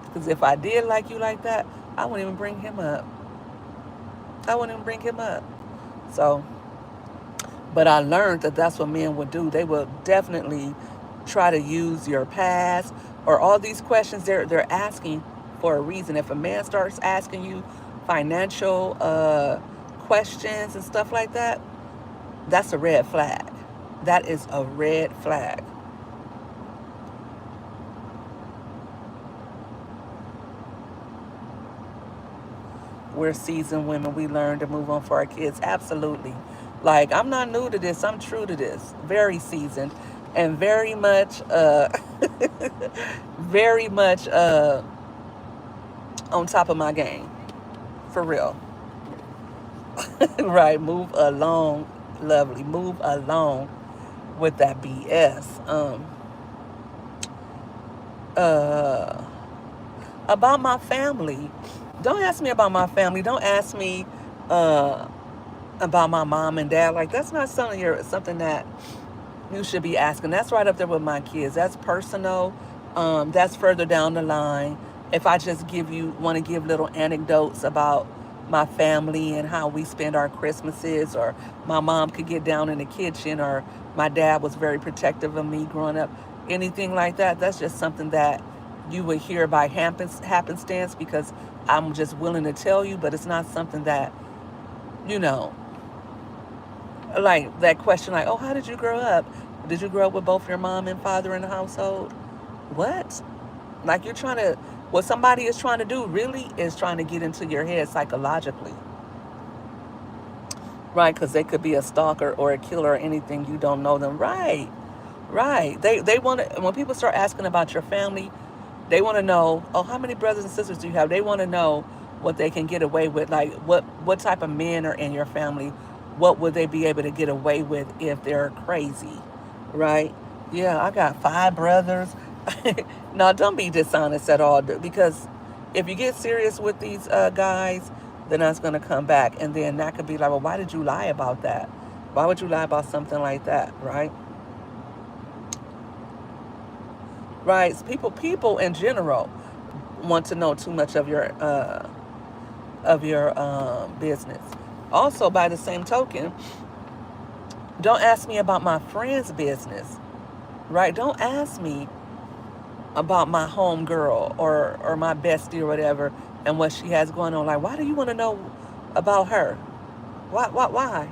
Because if I did like you like that, I wouldn't even bring him up. I wouldn't even bring him up. So But I learned that that's what men would do. They would definitely try to use your past or all these questions they're asking for a reason. If a man starts asking you financial questions and stuff like that, that's a red flag. That is a red flag. We're seasoned women. We learn to move on for our kids. Absolutely. Like, I'm not new to this. I'm true to this. Very seasoned and very much, very much on top of my game. For real. Right. Move along. Lovely. Move along with that BS. Uh, about my family. Don't ask me about my family. Don't ask me uh, about my mom and dad. Like, that's not something that you should be asking. That's right up there with my kids. That's personal. That's further down the line. If I just want to give little anecdotes about my family and how we spend our Christmases, or my mom could get down in the kitchen, or my dad was very protective of me growing up, anything like that, that's just something that you would hear by happenstance because I'm just willing to tell you, but it's not something that, you know, like that question, like, oh, how did you grow up? Did you grow up with both your mom and father in the household? What? Like, what somebody is trying to do really is trying to get into your head psychologically, right? Because they could be a stalker or a killer or anything. You don't know them, right? Right. They want to, when people start asking about your family, they want to know, oh, how many brothers and sisters do you have? They want to know what they can get away with. Like, what type of men are in your family? What would they be able to get away with if they're crazy, right? Yeah, I got 5 brothers. No, don't be dishonest at all, because if you get serious with these guys, then that's going to come back. And then that could be like, well, why did you lie about that? Why would you lie about something like that, right? Right? People in general want to know too much of your business. Also, by the same token, don't ask me about my friend's business, right? Don't ask me about my home girl or my bestie or whatever and what she has going on. Like, why do you want to know about her? Why?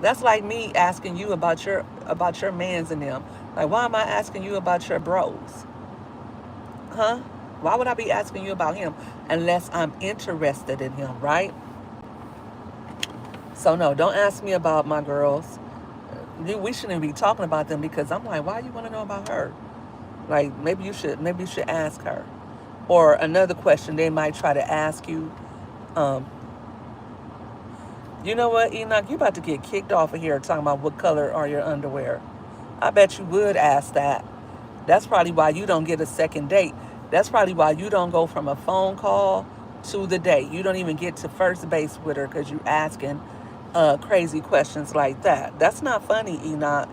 That's like me asking you about your mans and them. Like, why am I asking you about your bros? Huh? Why would I be asking you about him unless I'm interested in him, right? So no, don't ask me about my girls. We shouldn't be talking about them because I'm like, why do you want to know about her? Like, maybe you should ask her. Or another question they might try to ask you, um, you know what, Enoch, you about to get kicked off of here talking about what color are your underwear. I bet you would ask that. That's probably why you don't get a second date. That's probably why you don't go from a phone call to the date. You don't even get to first base with her because you asking crazy questions like that. That's not funny, Enoch.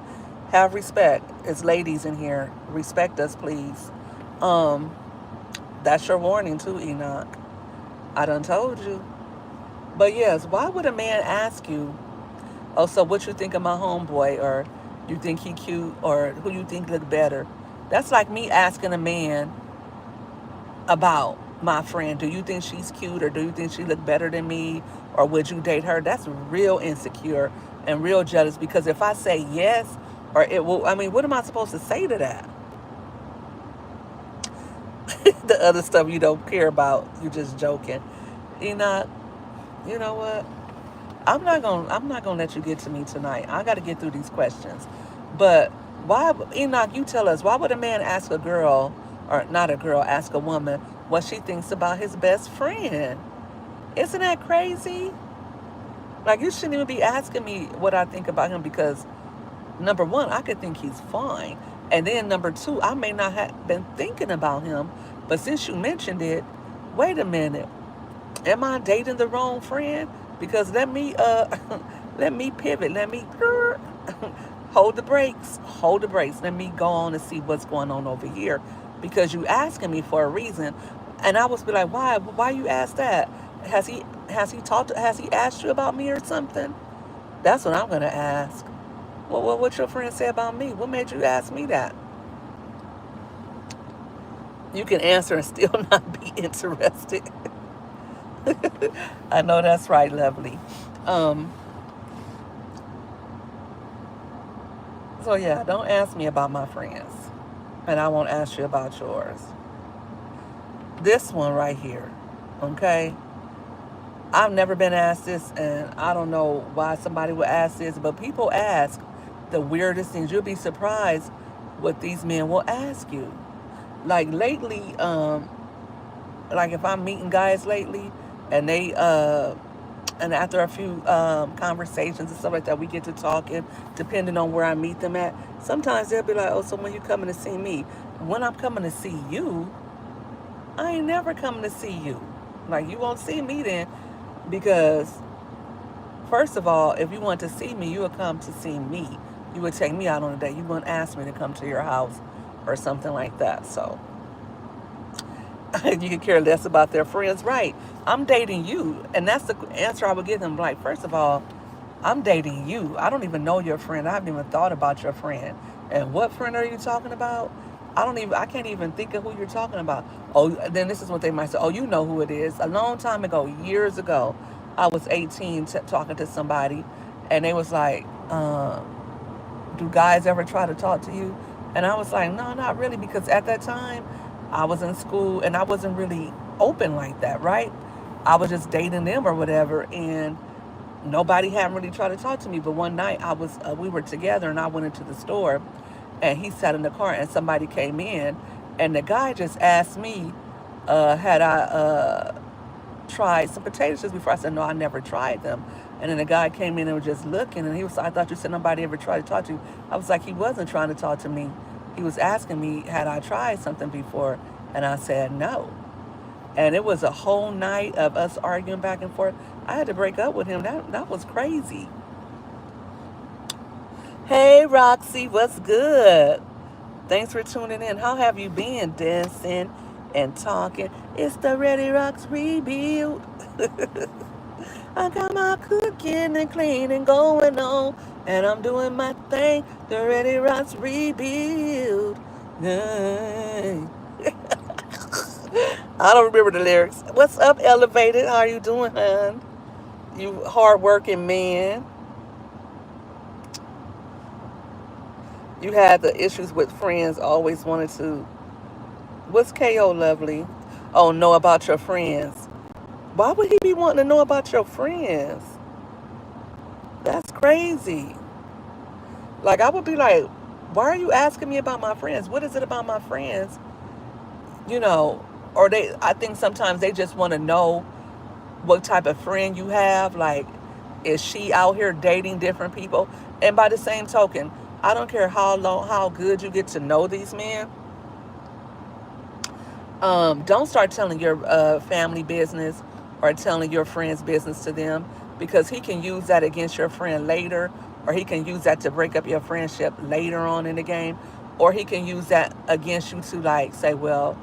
Have respect. It's ladies in here. Respect us, please. Um, that's your warning too, Enoch. I done told you. But yes, why would a man ask you, oh, so what you think of my homeboy, or you think he cute, or who you think look better? That's like me asking a man about my friend, do you think she's cute, or do you think she look better than me, or would you date her? That's real insecure and real jealous, because if I say yes, or it will, I mean, what am I supposed to say to that? The other stuff you don't care about, you just joking. Enoch, you know what? I'm not gonna let you get to me tonight. I gotta get through these questions. But why, Enoch, you tell us, why would a man ask a girl, or not a girl, ask a woman what she thinks about his best friend? Isn't that crazy? Like, you shouldn't even be asking me what I think about him, because number one, I could think he's fine. And then number two, I may not have been thinking about him. But since you mentioned it, wait a minute. Am I dating the wrong friend? Because let me let me pivot. Let me hold the brakes. Hold the brakes. Let me go on and see what's going on over here. Because you asking me for a reason. And I was be like, why you ask that? Has he asked you about me or something? That's what I'm going to ask. What your friend say about me? What made you ask me that? You can answer and still not be interested. I know that's right, lovely. Um, so yeah, don't ask me about my friends, and I won't ask you about yours. This one right here, okay? I've never been asked this, and I don't know why somebody would ask this, but people ask the weirdest things. You'll be surprised what these men will ask you. Like lately, like if I'm meeting guys lately, and they and after a few conversations and stuff like that, we get to talking, depending on where I meet them at. Sometimes they'll be like, "Oh, so when you coming to see me? When I'm coming to see you, I ain't never coming to see you. Like you won't see me then, because first of all, if you want to see me, you would come to see me. You would take me out on a date. You wouldn't ask me to come to your house or something like that. So you could care less about their friends, right? I'm dating you, and that's the answer I would give them. Like, first of all, I'm dating you. I don't even know your friend. I haven't even thought about your friend. And what friend are you talking about? I can't even think of who you're talking about. Oh, then this is what they might say. Oh, you know who it is. A long time ago, years ago, I was 18 talking to somebody, and they was like, do guys ever try to talk to you? And I was like, no, not really, because at that time I was in school and I wasn't really open like that, right? I was just dating them or whatever, and nobody hadn't really tried to talk to me. But one night we were together, and I went into the store, and he sat in the car, and somebody came in, and the guy just asked me, had I tried some potato chips before. I said, no, I never tried them. And then the guy came in and was just looking, and he was, I thought you said nobody ever tried to talk to you. I was like, he wasn't trying to talk to me. He was asking me, had I tried something before? And I said, no. And it was a whole night of us arguing back and forth. I had to break up with him. That was crazy. Hey, Roxy, what's good? Thanks for tuning in. How have you been? Dancing and talking. It's the Ready Rocks rebuild. I got my cooking and cleaning going on, and I'm doing my thing. The Ready Rocks rebuild. Hey. I don't remember the lyrics. What's up, Elevated? How are you doing, hon? You hardworking man. You had the issues with friends, always wanted to. What's KO, lovely? Oh, know about your friends. Why would he be wanting to know about your friends? That's crazy. Like, I would be like, why are you asking me about my friends? What is it about my friends? You know, or I think sometimes they just want to know what type of friend you have. Like, is she out here dating different people? And by the same token, I don't care how good you get to know these men. Don't start telling your family business or telling your friend's business to them, because he can use that against your friend later, or he can use that to break up your friendship later on in the game, or he can use that against you to like say, well,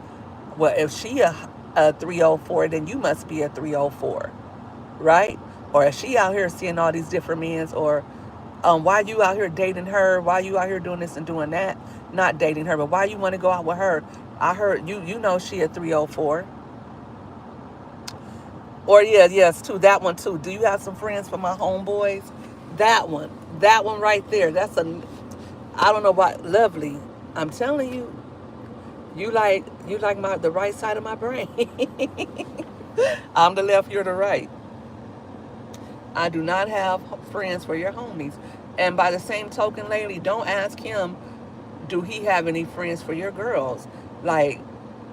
if she a 304, then you must be a 304, right? Or if she out here seeing all these different men, or why you out here dating her? Why you out here doing this and doing that? Not dating her, but why you want to go out with her? I heard you know she a 304. Or yes, too, that one too. Do you have some friends for my homeboys? That one right there. I don't know why, lovely. I'm telling you, you like the right side of my brain. I'm the left, you're the right. I do not have friends for your homies. And by the same token, lady, don't ask him, do he have any friends for your girls? Like,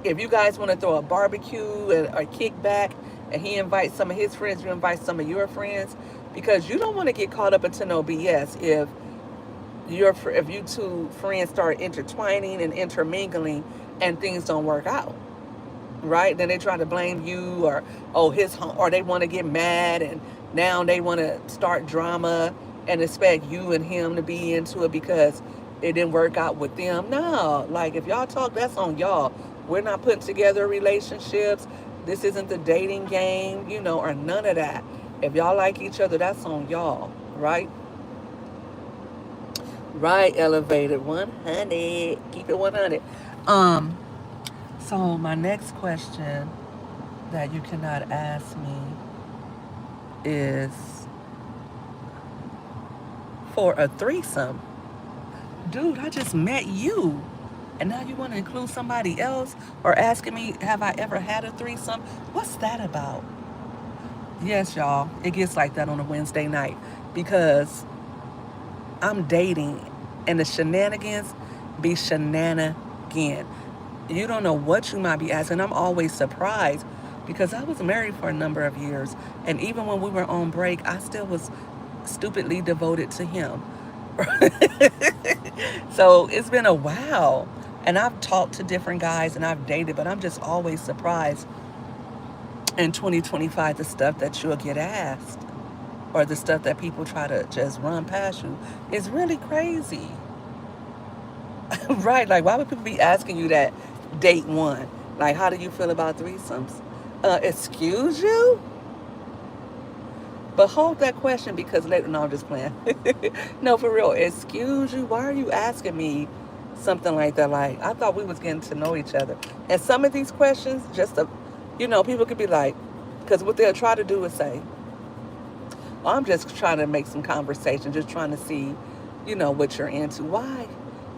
if you guys want to throw a barbecue and a kickback, and he invites some of his friends, you invite some of your friends, because you don't want to get caught up into no BS if you two friends start intertwining and intermingling and things don't work out, right? Then they try to blame you, or or they want to get mad, and now they want to start drama and expect you and him to be into it because it didn't work out with them. No, like, if y'all talk, that's on y'all. We're not putting together relationships. This isn't the dating game, or none of that. If y'all like each other, that's on y'all, right? Right, elevated 100. Keep it 100. Um, so my next question that you cannot ask me is for a threesome. Dude, I just met you. And now you want to include somebody else or asking me, have I ever had a threesome? What's that about? Yes, y'all, it gets like that on a Wednesday night because I'm dating and the shenanigans be shenanigan. You don't know what you might be asking. I'm always surprised because I was married for a number of years. And even when we were on break, I still was stupidly devoted to him. So it's been a while. And I've talked to different guys and I've dated, but I'm just always surprised in 2025 the stuff that you'll get asked or the stuff that people try to just run past you is really crazy. Right, like why would people be asking you that date one? Like, how do you feel about threesomes? Excuse you? But hold that question because later, no, I'm just playing. No, for real, excuse you? Why are you asking me something like that? Like, I thought we was getting to know each other. And some of these questions, people could be like, because what they'll try to do is say, well, I'm just trying to make some conversation, just trying to see, what you're into. Why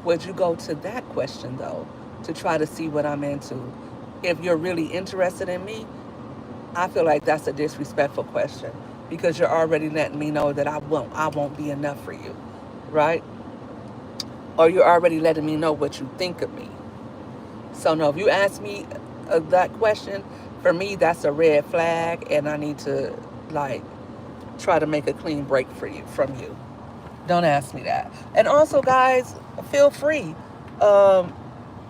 would you go to that question, though, to try to see what I'm into? If you're really interested in me, I feel like that's a disrespectful question because you're already letting me know that I won't be enough for you, right? Or you're already letting me know what you think of me. So no, if you ask me that question, for me that's a red flag, and I need to like try to make a clean break from you. Don't ask me that. And also, guys, feel free. Um,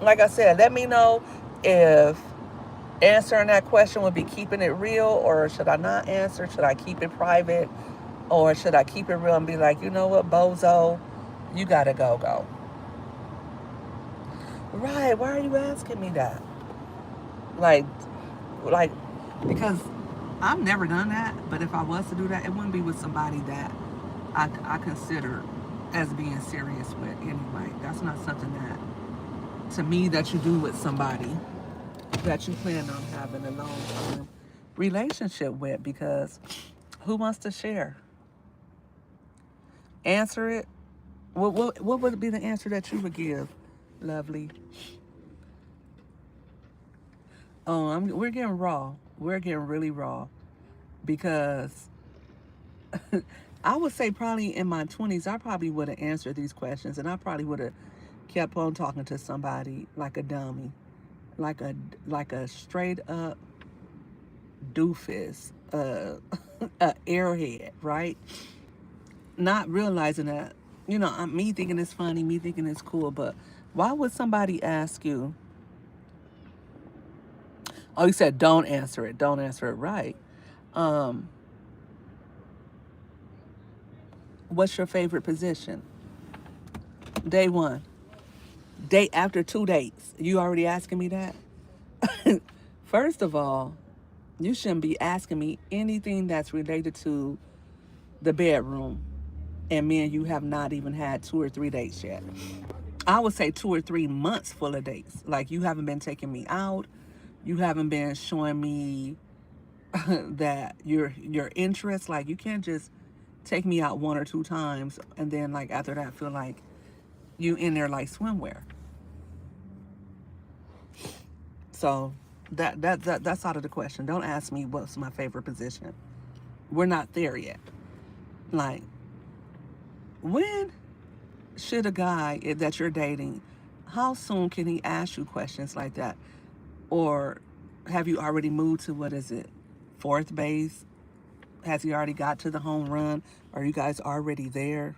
like I said, let me know if answering that question would be keeping it real, or should I not answer? Should I keep it private? Or should I keep it real and be like, you know what, bozo, you gotta go. Right, why are you asking me that? Like, like, because I've never done that, but if I was to do that, it wouldn't be with somebody that I consider as being serious with anyway. That's not something that, to me, that you do with somebody that you plan on having a long-term relationship with, because who wants to share? Answer it. What would be the answer that you would give, lovely? Oh, we're getting raw. We're getting really raw because I would say probably in my 20s, I probably would have answered these questions and I probably would have kept on talking to somebody like a dummy, like a straight up doofus, a airhead, right? Not realizing that, me thinking it's funny, me thinking it's cool, but why would somebody ask you? Oh, you said don't answer it. Don't answer it, right. Um, what's your favorite position? Day one. Date after 2 dates. You already asking me that? First of all, you shouldn't be asking me anything that's related to the bedroom. And me and you have not even had 2 or 3 dates yet. I would say 2 or 3 months full of dates. Like you haven't been taking me out. You haven't been showing me that your interest. Like you can't just take me out 1 or 2 times and then like after that feel like you in there like swimwear. So that's out of the question. Don't ask me what's my favorite position. We're not there yet. Like when should a guy that you're dating, how soon can he ask you questions like that? Or have you already moved to, what is it, fourth base? Has he already got to the home run? Are you guys already there?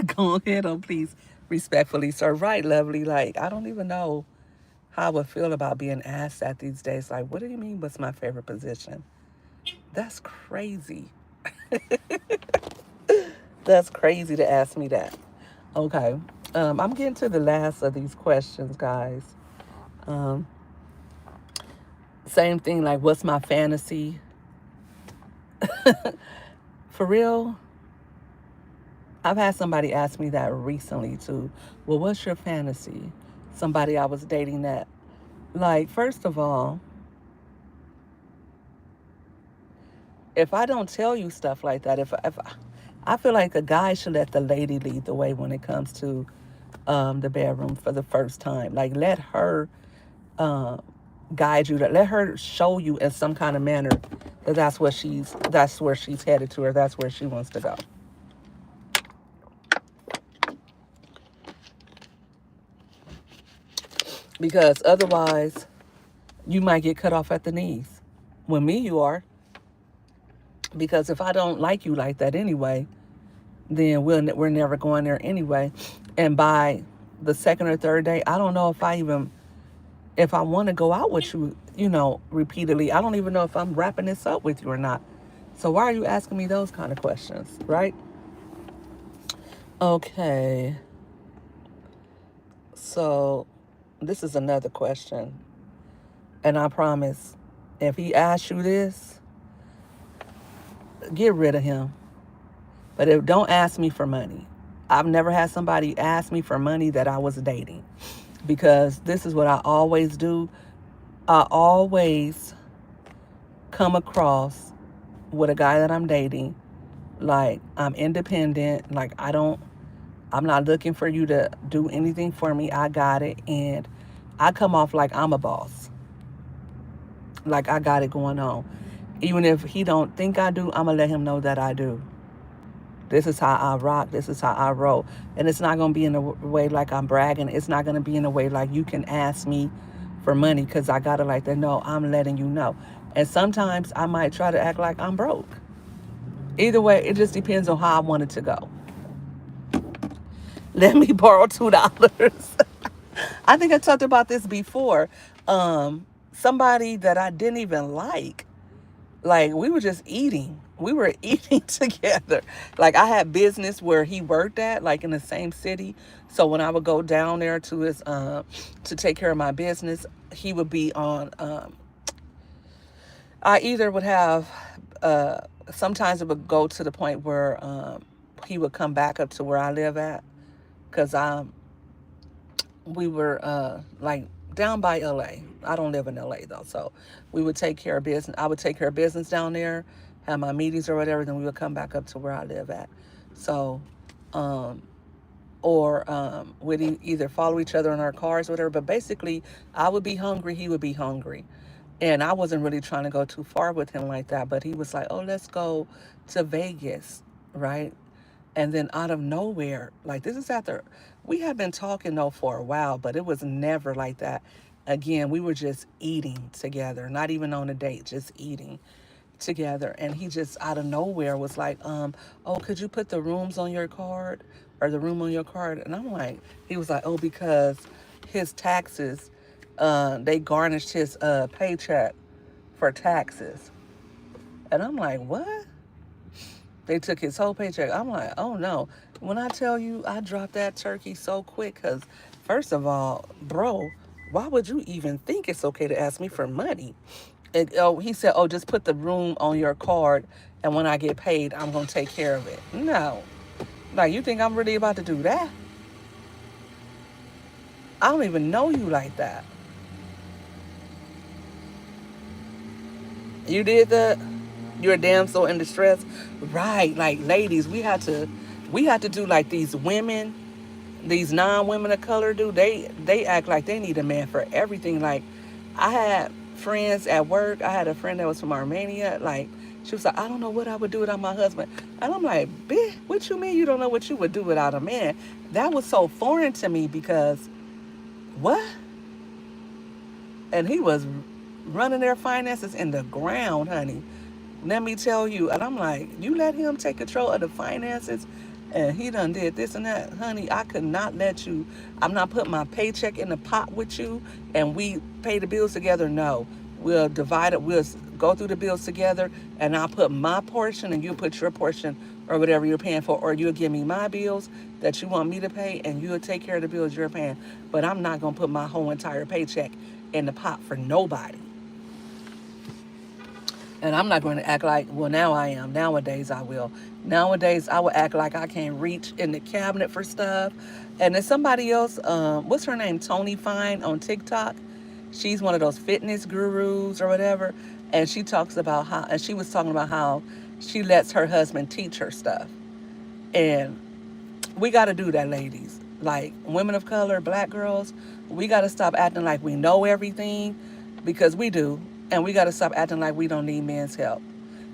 Go ahead on, please, respectfully, sir. Right, lovely. Like, I don't even know how I would feel about being asked that these days. Like, what do you mean, what's my favorite position? That's crazy. That's crazy to ask me that. Okay. I'm getting to the last of these questions, guys. Um, Same thing, like, what's my fantasy? For real, I've had somebody ask me that recently too. Well, what's your fantasy? Somebody I was dating that, like, first of all, if I don't tell you stuff like that, if I feel like a guy should let the lady lead the way when it comes to the bedroom for the first time. Like, let her uh, guide you. Let her show you in some kind of manner that that's where she's headed to, or that's where she wants to go. Because otherwise, you might get cut off at the knees. With me, you are. Because if I don't like you like that anyway, then we're never going there anyway. And by the second or third day, I don't know if I want to go out with you, repeatedly. I don't even know if I'm wrapping this up with you or not. So why are you asking me those kind of questions, right? Okay. So this is another question. And I promise, if he asks you this, get rid of him. But don't ask me for money. I've never had somebody ask me for money that I was dating, because this is what I always do. I always come across with a guy that I'm dating like I'm independent, like I'm not looking for you to do anything for me. I got it. And I come off like I'm a boss. Like I got it going on. Even if he don't think I do, I'm going to let him know that I do. This is how I rock. This is how I roll. And it's not going to be in a way like I'm bragging. It's not going to be in a way like you can ask me for money because I got it like that. No, I'm letting you know. And sometimes I might try to act like I'm broke. Either way, it just depends on how I want it to go. Let me borrow $2. I think I talked about this before. Somebody that I didn't even like we were just eating. We were eating together. Like I had business where he worked at, like in the same city. So when I would go down there to his to take care of my business, he would be on. I either would have. Sometimes it would go to the point where he would come back up to where I live at, because we were like down by LA. I don't live in LA though. So we would take care of business. I would take care of business down there, have my meetings or whatever, then we would come back up to where I live at. So, or we'd either follow each other in our cars or whatever. But basically, I would be hungry, he would be hungry. And I wasn't really trying to go too far with him like that. But he was like, oh, let's go to Vegas, right? And then out of nowhere, like this is after we had been talking though for a while, but it was never like that. Again, we were just eating together, not even on a date, just eating together. And he just out of nowhere was like, oh, could you put the rooms on your card, or the room on your card? And I'm like, he was like, oh, because his taxes, they garnished his paycheck for taxes. And I'm like, what? They took his whole paycheck. I'm like, oh no. When I tell you I dropped that turkey so quick, because first of all, bro, why would you even think it's okay to ask me for money? And he said, oh, just put the room on your card, and when I get paid, I'm going to take care of it. No. Like, you think I'm really about to do that? I don't even know you like that. You did that? You're a damsel in distress? Right. Like, ladies, we had to do like these non-women of color do. They act like they need a man for everything. Like, I had friends at work. I had a friend that was from Armenia. Like, she was like, I don't know what I would do without my husband. And I'm like, bitch, what you mean you don't know what you would do without a man? That was so foreign to me, because what? And he was running their finances in the ground, honey. Let me tell you. And I'm like, you let him take control of the finances, and he done did this and that. Honey, I could not let you. I'm not putting my paycheck in the pot with you and we pay the bills together. No. We'll divide it. We'll go through the bills together, and I'll put my portion and you put your portion, or whatever you're paying for. Or you'll give me my bills that you want me to pay, and you'll take care of the bills you're paying. But I'm not going to put my whole entire paycheck in the pot for nobody. And I'm not going to act like, well, now I am. Nowadays, I will. Nowadays, I will act like I can't reach in the cabinet for stuff. And then somebody else, what's her name? Tony Fine on TikTok. She's one of those fitness gurus or whatever. And she talks about how, and she was talking about how she lets her husband teach her stuff. And we got to do that, ladies. Like women of color, black girls, we got to stop acting like we know everything because we do. And we got to stop acting like we don't need men's help.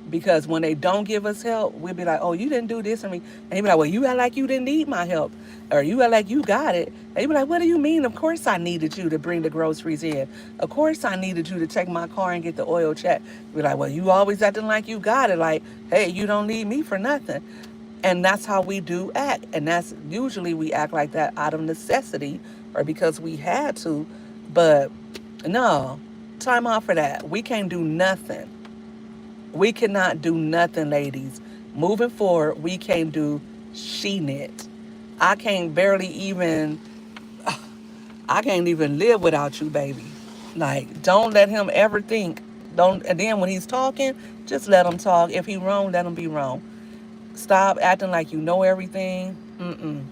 Because when they don't give us help, we'll be like, oh, you didn't do this for me. And he'll be like, well, you act like you didn't need my help. Or you act like you got it. And you'll be like, what do you mean? Of course I needed you to bring the groceries in. Of course I needed you to take my car and get the oil checked. Be like, well, you always acting like you got it. Like, hey, you don't need me for nothing. And that's how we do act. And that's usually we act like that out of necessity or because we had to. But no, time out for that. We can't do nothing. We cannot do nothing, ladies. Moving forward, we can't do she-knit. I can't barely even, I can't even live without you, baby. Like, don't let him ever think. Don't. And then when he's talking, just let him talk. If he wrong, let him be wrong. Stop acting like you know everything. Mm-mm.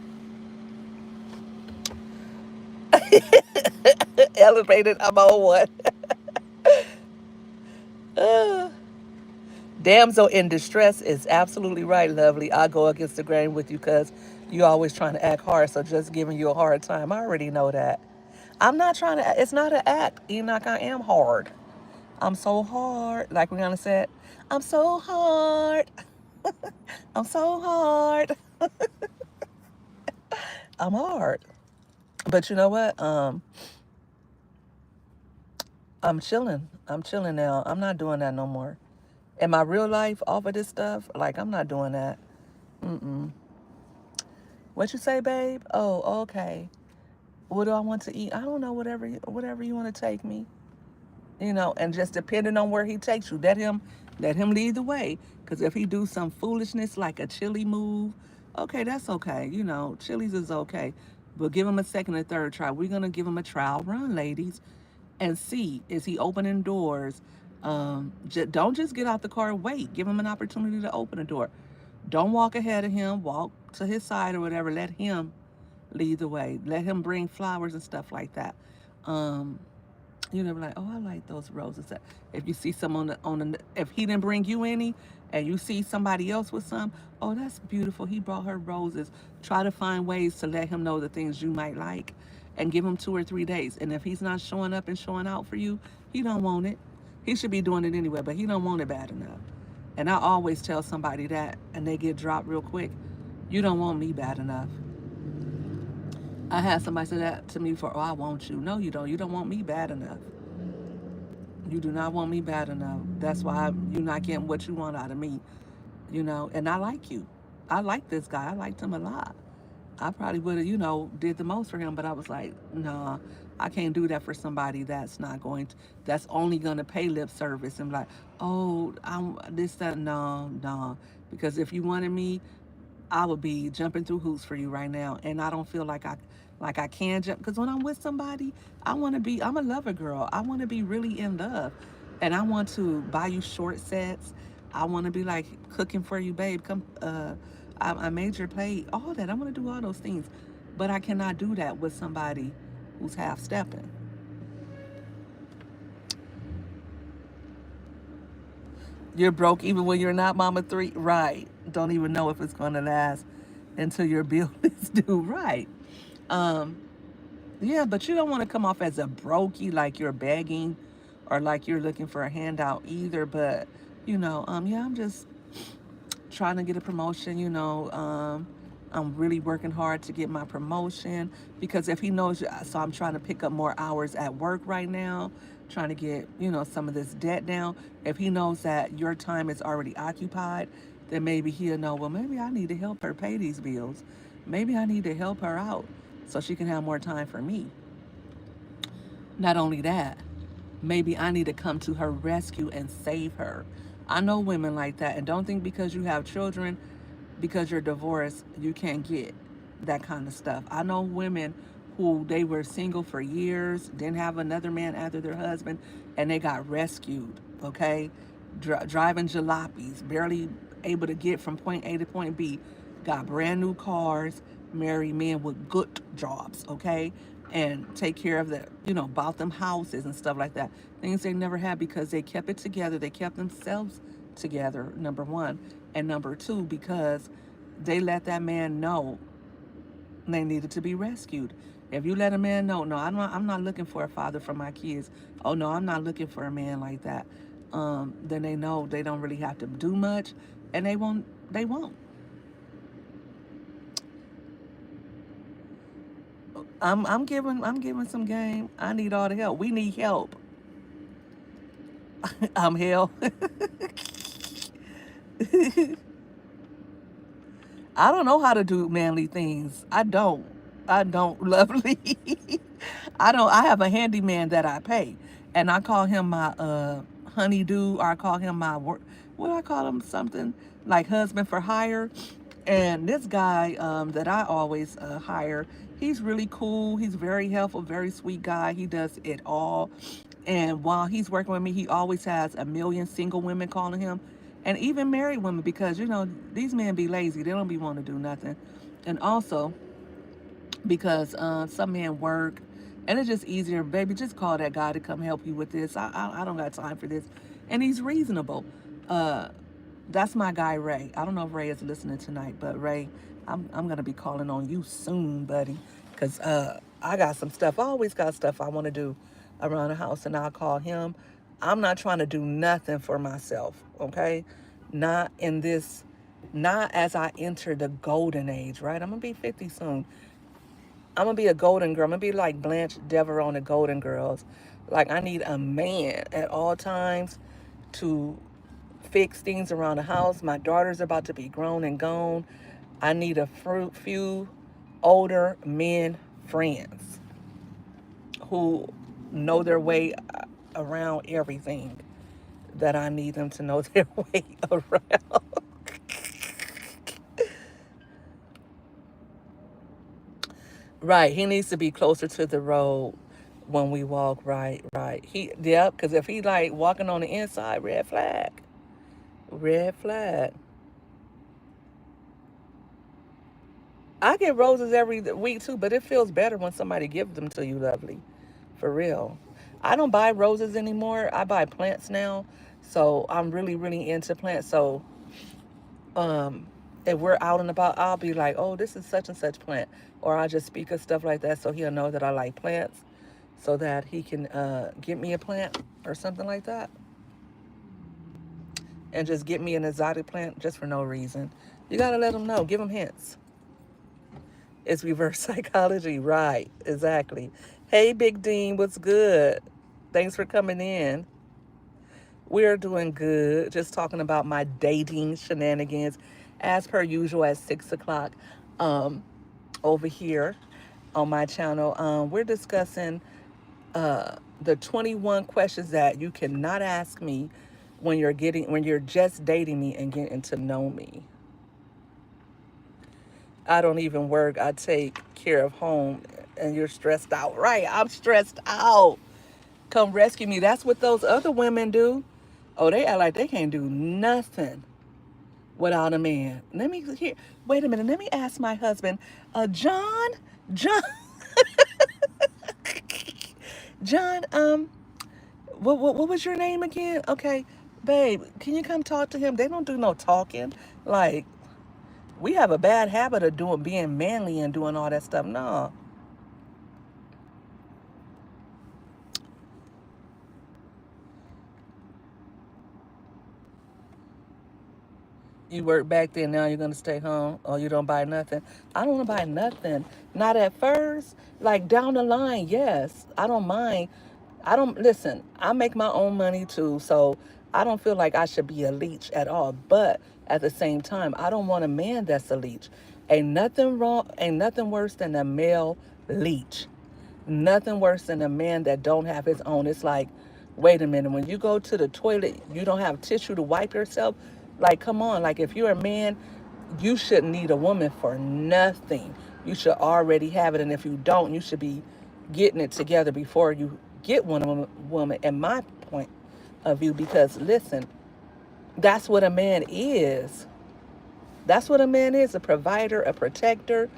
Elevated, I'm on one. Uh, Damsel in distress is absolutely right, lovely. I go against the grain with you because you always trying to act hard, so just giving you a hard time. I already know that. I'm not trying to, it's not an act. Enoch, I am hard. I'm so hard. Like Rihanna said, I'm so hard. I'm so hard. I'm hard. But you know what? I'm chilling. I'm chilling now. I'm not doing that no more. In my real life, off of this stuff, like I'm not doing that. Mm-mm. What you say, babe? Oh, okay. What do I want to eat? I don't know. Whatever you want to take me. And just depending on where he takes you, let him lead the way. Because if he do some foolishness like a chili move, okay, that's okay. Chilies is okay. But give him a second and third try. We're gonna give him a trial run, ladies, and see is he opening doors. Don't just get out the car. Wait, give him an opportunity to open the door. Don't walk ahead of him. Walk to his side or whatever. Let him lead the way. Let him bring flowers and stuff like that. Um, you never like, oh, I like those roses. If you see someone if he didn't bring you any, and you see somebody else with some, oh, that's beautiful. He brought her roses. Try to find ways to let him know the things you might like, and give him 2 or 3 days. And if he's not showing up and showing out for you, he don't want it. He should be doing it anyway, but he don't want it bad enough. And I always tell somebody that, and they get dropped real quick. You don't want me bad enough. I had somebody say that to me for, oh, I want you. No, you don't. You don't want me bad enough. You do not want me bad enough. That's why you're not getting what you want out of me. And I like you. I like this guy. I liked him a lot. I probably would have, did the most for him, but I was like, nah, I can't do that for somebody that's only going to pay lip service and like, oh, I'm this, that, no, no. Because if you wanted me, I would be jumping through hoops for you right now, and I don't feel like I can jump because when I'm with somebody, I'm a lover girl. I want to be really in love, and I want to buy you short sets. I want to be like cooking for you, babe. Come, I made your plate. All that I want to do all those things, but I cannot do that with somebody who's half stepping. You're broke even when you're not mama three, right? Don't even know if it's gonna last until your bill is due, right? Um, yeah, but you don't want to come off as a brokey, like you're begging, or like you're looking for a handout either. But yeah, I'm just trying to get a promotion. I'm really working hard to get my promotion because if he knows, so I'm trying to pick up more hours at work right now, trying to get, some of this debt down. If he knows that your time is already occupied, then maybe he'll know, well, maybe I need to help her pay these bills. Maybe I need to help her out so she can have more time for me. Not only that, maybe I need to come to her rescue and save her. I know women like that. And don't think because you have children, because you're divorced, you can't get that kind of stuff. I know women who they were single for years, didn't have another man after their husband, and they got rescued, okay? driving jalopies, barely able to get from point A to point B, got brand new cars, married men with good jobs, okay? And take care of the, bought them houses and stuff like that. Things they never had because they kept it together. They kept themselves together, number one. And number two, because they let that man know they needed to be rescued. If you let a man know, no, I'm not looking for a father for my kids. Oh no, I'm not looking for a man like that. Then they know they don't really have to do much, and they won't. They won't. I'm giving some game. I need all the help. We need help. I'm hell. I don't know how to do manly things. I don't. I don't, lovely. I don't. I have a handyman that I pay, and I call him my honeydew, or I call him my work. What do I call him? Something like husband for hire. And this guy that I always hire, he's really cool. He's very helpful, very sweet guy. He does it all. And while he's working with me, he always has a million single women calling him, and even married women, because these men be lazy. They don't be wanting to do nothing. And also because some men work, and it's just easier, baby, just call that guy to come help you with this. I don't got time for this. And he's reasonable. uh that's my guy Ray. I don't know if Ray is listening tonight, but Ray, I'm gonna be calling on you soon, buddy, because I got some stuff. I always got stuff I want to do around the house, and I'll call him. I'm not trying to do nothing for myself, okay? Not in this, not as I enter the golden age, right? I'm gonna be 50 soon. I'm gonna be a golden girl. I'm gonna be like Blanche Devereaux on the Golden Girls. Like, I need a man at all times to fix things around the house. My daughter's about to be grown and gone. I need a few older men friends who know their way around everything that I need them to know their way around. Right. He needs to be closer to the road when we walk. Right, right. Yep, because if he like walking on the inside, red flag. Red flag. I get roses every week too, but it feels better when somebody gives them to you, lovely. For real. I don't buy roses anymore. I buy plants now. So I'm really, really into plants. So um if we're out and about, I'll be like, oh, this is such and such plant. Or I'll just speak of stuff like that so he'll know that I like plants, so that he can get me a plant or something like that. And just get me an exotic plant just for no reason. You gotta let him know. Give him hints. It's reverse psychology. Right. Exactly. Hey, Big Dean, what's good? Thanks for coming in. We're doing good. Just talking about my dating shenanigans as per usual at 6 o'clock um, over here on my channel. We're discussing the 21 questions that you cannot ask me when you're just dating me and getting to know me. I don't even work. I take care of home, and you're stressed out. Right, I'm stressed out. Come rescue me. That's what those other women do. Oh, they act like they can't do nothing without a man. Let me hear. Wait a minute. Let me ask my husband, John, John, John. What was your name again? Okay, babe, can you come talk to him? They don't do no talking. Like, we have a bad habit of being manly and doing all that stuff. No. You work back there, now you're gonna stay home, or you don't buy nothing. I don't want to buy nothing. Not at first. Like, down the line, yes, I don't mind. I don't listen. I make my own money too, so I don't feel like I should be a leech at all. But at the same time, I don't want a man that's a leech. Ain't nothing wrong. Ain't nothing worse than a male leech. Nothing worse than a man that don't have his own. It's like, wait a minute, when you go to the toilet, you don't have tissue to wipe yourself. Like, come on. Like, if you're a man, you shouldn't need a woman for nothing. You should already have it. And if you don't, you should be getting it together before you get one woman, in my point of view. Because listen, That's what a man is. That's what a man is, a provider, a protector,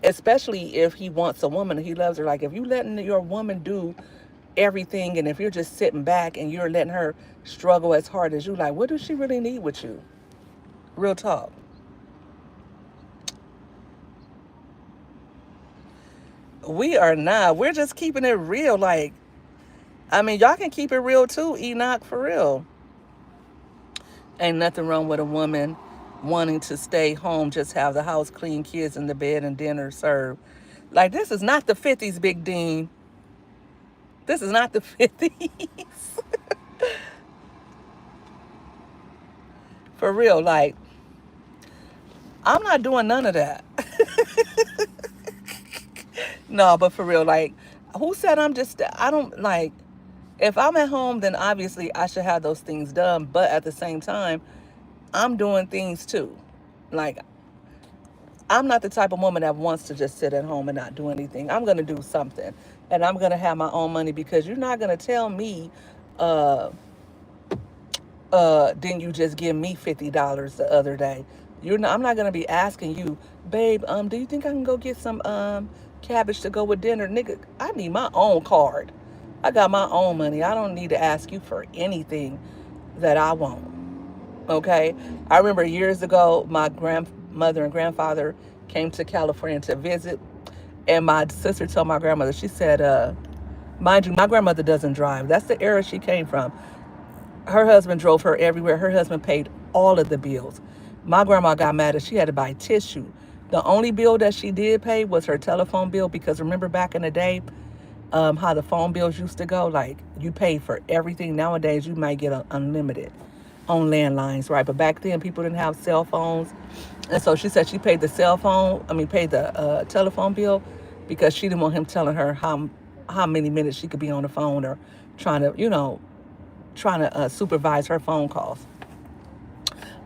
especially if he wants a woman and he loves her. Like if you letting your woman do everything and if you're just sitting back and you're letting her struggle as hard as you, like, what does she really need with you? Real talk. We are not. We're just keeping it real. Like, I mean, y'all can keep it real too, Enoch, for real. Ain't nothing wrong with a woman wanting to stay home, just have the house clean, kids in the bed, and dinner served. Like, this is not the 50s, Big Dean. This is not the 50s. For real. Like, I'm not doing none of that. No, but for real, like, who said I don't like, if I'm at home, then obviously I should have those things done. But at the same time, I'm doing things too. Like, I'm not the type of woman that wants to just sit at home and not do anything. I'm going to do something. And I'm going to have my own money because you're not going to tell me, uh, didn't you just give me $50 the other day? I'm not going to be asking you, babe, do you think I can go get some cabbage to go with dinner? Nigga, I need my own card. I got my own money. I don't need to ask you for anything that I want. Okay? I remember years ago, my grandmother and grandfather came to California to visit. And my sister told my grandmother, she said, mind you, my grandmother doesn't drive. That's the era she came from. Her husband drove her everywhere. Her husband paid all of the bills. My grandma got mad that she had to buy tissue. The only bill that she did pay was her telephone bill because remember back in the day, how the phone bills used to go? Like you paid for everything. Nowadays, you might get unlimited on landlines, right? But back then, people didn't have cell phones. And so she said she paid the paid the telephone bill because she didn't want him telling her how many minutes she could be on the phone or trying to, supervise her phone calls.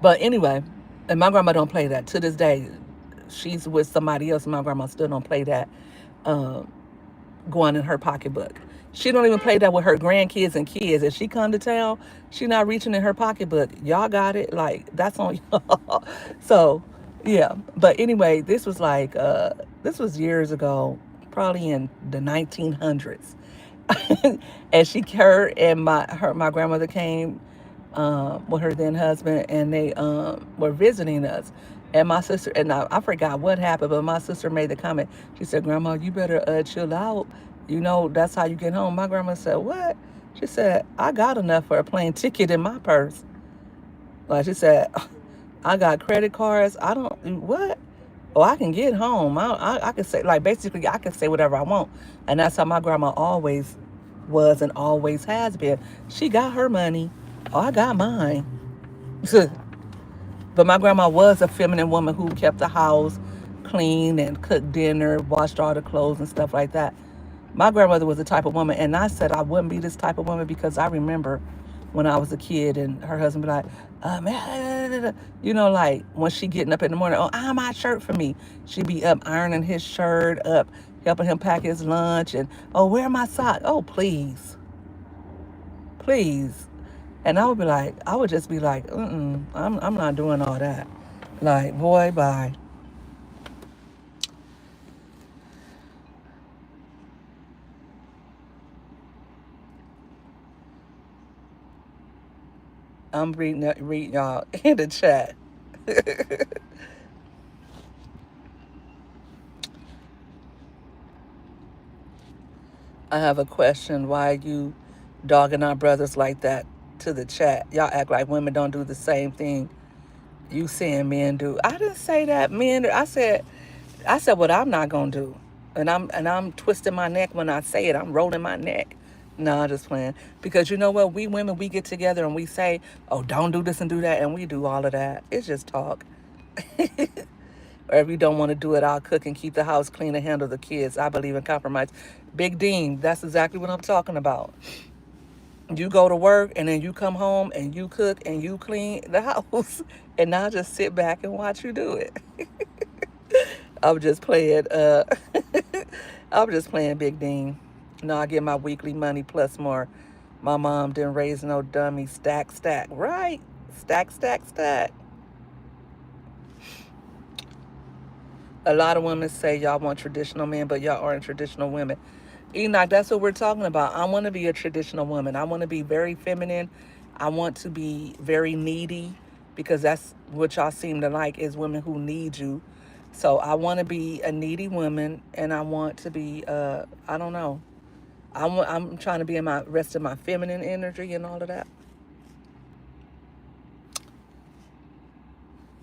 But anyway, and my grandma don't play that to this day. She's with somebody else. And my grandma still don't play that going in her pocketbook. She don't even play that with her grandkids and kids. If she come to town, she not reaching in her pocketbook. Y'all got it. Like that's on y'all. So yeah. But anyway, this was years ago, probably in the 1900s. And her and my grandmother came with her then husband, and they were visiting us. And my sister and I forgot what happened, but my sister made the comment. She said, "Grandma, you better chill out. You know that's how you get home." My grandma said, "What?" She said, "I got enough for a plane ticket in my purse." Like she said, "I got credit cards. I don't what." Oh, I can get home. I can say, like, basically, I can say whatever I want. And that's how my grandma always was and always has been. She got her money. Oh, I got mine. But my grandma was a feminine woman who kept the house clean and cooked dinner, washed all the clothes and stuff like that. My grandmother was the type of woman, and I said I wouldn't be this type of woman because I remember when I was a kid and her husband be like, man, like when she getting up in the morning, oh, iron my shirt for me. She'd be up ironing his shirt, up helping him pack his lunch, and oh, where my sock? Oh, please, please. And I would just be like, I'm not doing all that. Like, boy, bye. I'm reading y'all in the chat. I have a question. Why you dogging our brothers like that to the chat? Y'all act like women don't do the same thing you saying men do. I didn't say that men. I said what I'm not gonna do, and I'm twisting my neck when I say it. I'm rolling my neck. No, I'm just playing. Because you know what? We women, we get together and we say, "Oh, don't do this and do that," and we do all of that. It's just talk. Or if you don't want to do it, I'll cook and keep the house clean and handle the kids. I believe in compromise. Big Dean, that's exactly what I'm talking about. You go to work and then you come home and you cook and you clean the house, and I'll just sit back and watch you do it. I'm just playing. I'm just playing, Big Dean. No, I get my weekly money plus more. My mom didn't raise no dummy. Stack, stack. Right? Stack, stack, stack. A lot of women say y'all want traditional men, but y'all aren't traditional women. Enoch, that's what we're talking about. I want to be a traditional woman. I want to be very feminine. I want to be very needy because that's what y'all seem to like is women who need you. So I want to be a needy woman, and I want to be I don't know. I'm trying to be in my rest of my feminine energy and all of that.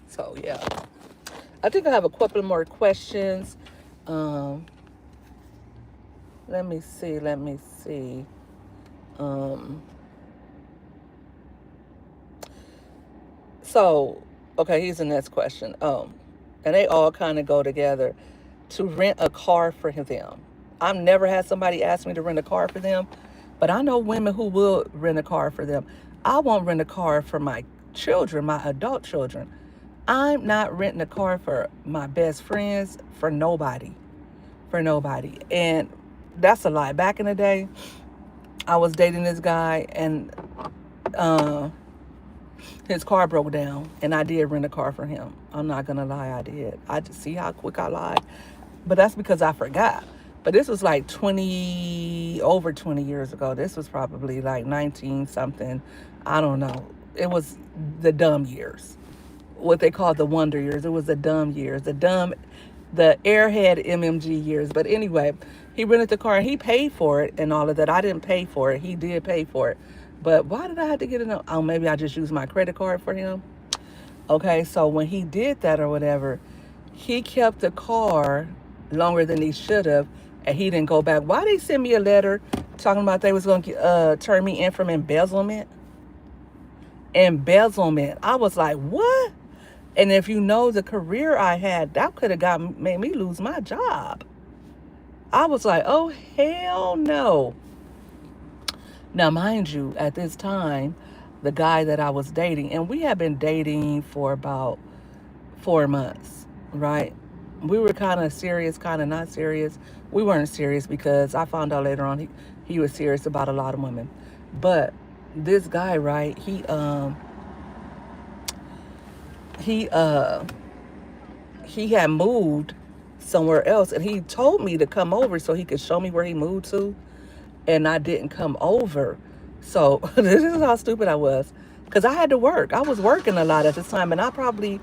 So yeah, I think I have a couple more questions. Um, let me see. Let me see. Um, so okay, here's the next question. And they all kind of go together. To rent a car for them. I've never had somebody ask me to rent a car for them, but I know women who will rent a car for them. I won't rent a car for my children, my adult children. I'm not renting a car for my best friends, for nobody. For nobody. And that's a lie. Back in the day, I was dating this guy and uh, his car broke down and I did rent a car for him. I'm not gonna lie, I did. I just see how quick I lied. But that's because I forgot. But this was like over 20 years ago. This was probably like 19 something. I don't know. It was the dumb years. What they call the wonder years. It was the dumb years. The airhead MMG years. But anyway, he rented the car and he paid for it and all of that. I didn't pay for it. He did pay for it. But why did I have to get it? Oh, maybe I just used my credit card for him. Okay, so when he did that or whatever, he kept the car longer than he should have, and he didn't go back. Why they send me a letter talking about they was going to turn me in from embezzlement? Embezzlement. I was like, what? And if you know the career I had, that could have made me lose my job. I was like, oh, hell no. Now, mind you, at this time, the guy that I was dating, and we had been dating for about 4 months, right? We were kind of serious, kind of not serious. We weren't serious because I found out later on he was serious about a lot of women. But this guy, right? He he had moved somewhere else, and he told me to come over so he could show me where he moved to, and I didn't come over. So this is how stupid I was, because I had to work. I was working a lot at this time, and I probably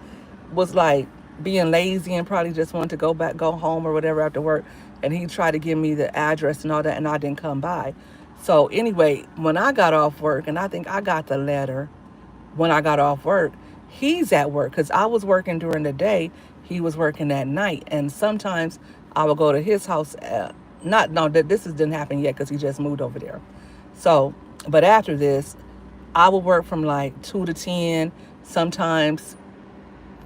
was like being lazy and probably just wanted to go home or whatever after work. And he tried to give me the address and all that, and I didn't come by. So anyway, when I got off work, and I think I got the letter when I got off work, he's at work because I was working during the day. He was working at night, and sometimes I would go to his house. Not no, this didn't happen yet because he just moved over there. So, but after this, I would work from like 2 to 10, sometimes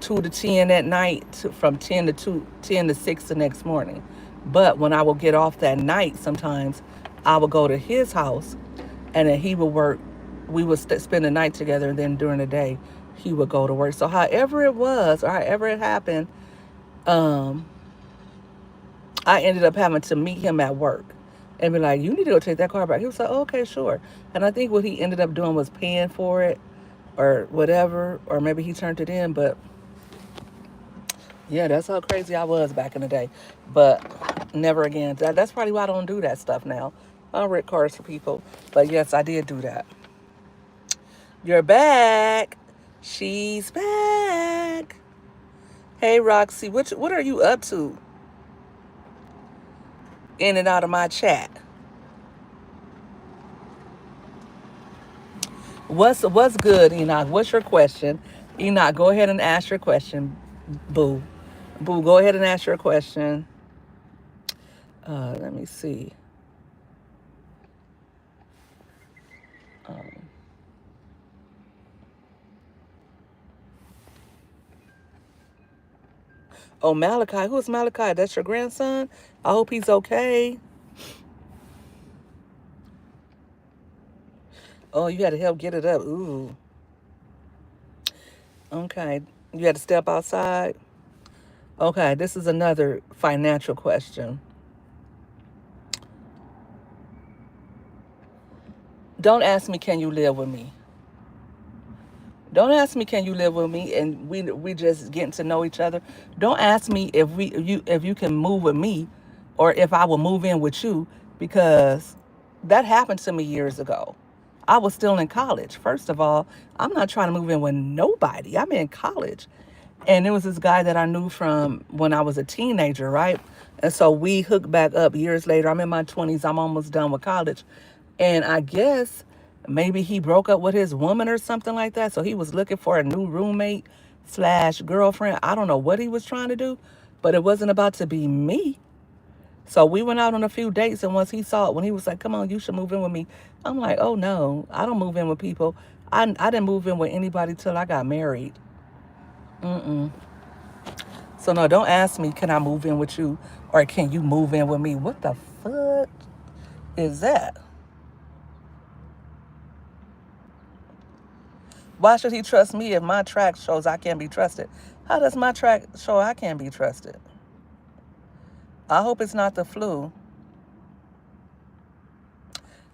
2 to 10 at night, from 10 to 6 the next morning. But when I would get off that night, sometimes I would go to his house, and then he would work. We would spend the night together, and then during the day, he would go to work. So however it was, or however it happened, um, I ended up having to meet him at work and be like, you need to go take that car back. He was like, oh, okay, sure. And I think what he ended up doing was paying for it or whatever, or maybe he turned it in. But yeah, that's how crazy I was back in the day. But never again. That's probably why I don't do that stuff now. I don't rent cars for people. But yes, I did do that. You're back. She's back. Hey, Roxy, what are you up to? In and out of my chat. What's good, Enoch? What's your question? Enoch, go ahead and ask your question. Boo. Boo, go ahead and ask your question. Let me see. Um, oh, Malachi. Who's Malachi? That's your grandson? I hope he's okay. Oh, you had to help get it up. Ooh. Okay. You had to step outside? Okay, this is another financial question. Don't ask me, can you live with me? Don't ask me, can you live with me? And we just getting to know each other. Don't ask me if you can move with me, or if I will move in with you, because that happened to me years ago. I was still in college. First of all, I'm not trying to move in with nobody. I'm in college. And there was this guy that I knew from when I was a teenager, right? And so we hooked back up years later. I'm in my 20s. I'm almost done with college. And I guess maybe he broke up with his woman or something like that. So he was looking for a new roommate slash girlfriend. I don't know what he was trying to do, but it wasn't about to be me. So we went out on a few dates, and once he saw it, when he was like, "Come on, you should move in with me," I'm like, "Oh no, I don't move in with people. I didn't move in with anybody till I got married." Mm-mm. So no, don't ask me, can I move in with you, or can you move in with me? What the fuck is that? Why should he trust me if my track shows I can't be trusted? How does my track show I can't be trusted? I hope it's not the flu.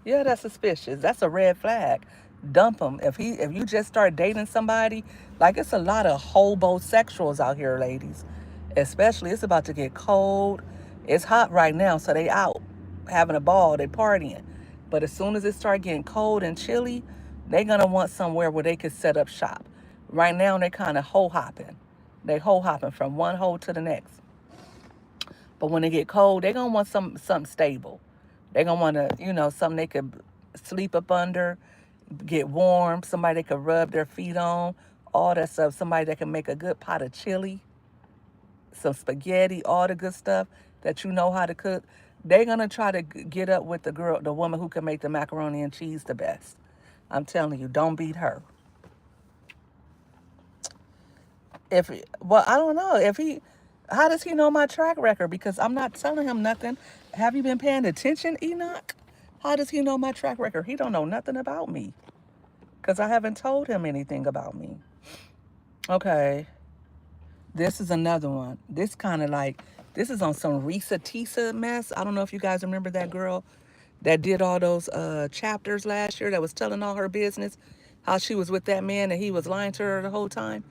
Yeah, that's suspicious. That's a red flag. Dump him. If you just start dating somebody, like, it's a lot of hobosexuals out here, ladies. Especially, it's about to get cold. It's hot right now, so they out having a ball, they partying. But as soon as it start getting cold and chilly, they gonna want somewhere where they could set up shop. Right now, they kind of hoe hopping. They hoe hopping from one hole to the next. But when they get cold, they gonna want something stable. They gonna want to, something they could sleep up under, get warm. Somebody they could rub their feet on, all that stuff. Somebody that can make a good pot of chili, some spaghetti, all the good stuff that you know how to cook. They're gonna try to get up with the woman who can make the macaroni and cheese the best. I'm telling you, don't beat her. Well, I don't know if he. How does he know my track record? Because I'm not telling him nothing. Have you been paying attention, Enoch? How does he know my track record? He don't know nothing about me because I haven't told him anything about me. Okay, this is another one. This is on some Risa Tisa mess. I don't know if you guys remember that girl that did all those chapters last year that was telling all her business, how she was with that man and he was lying to her the whole time.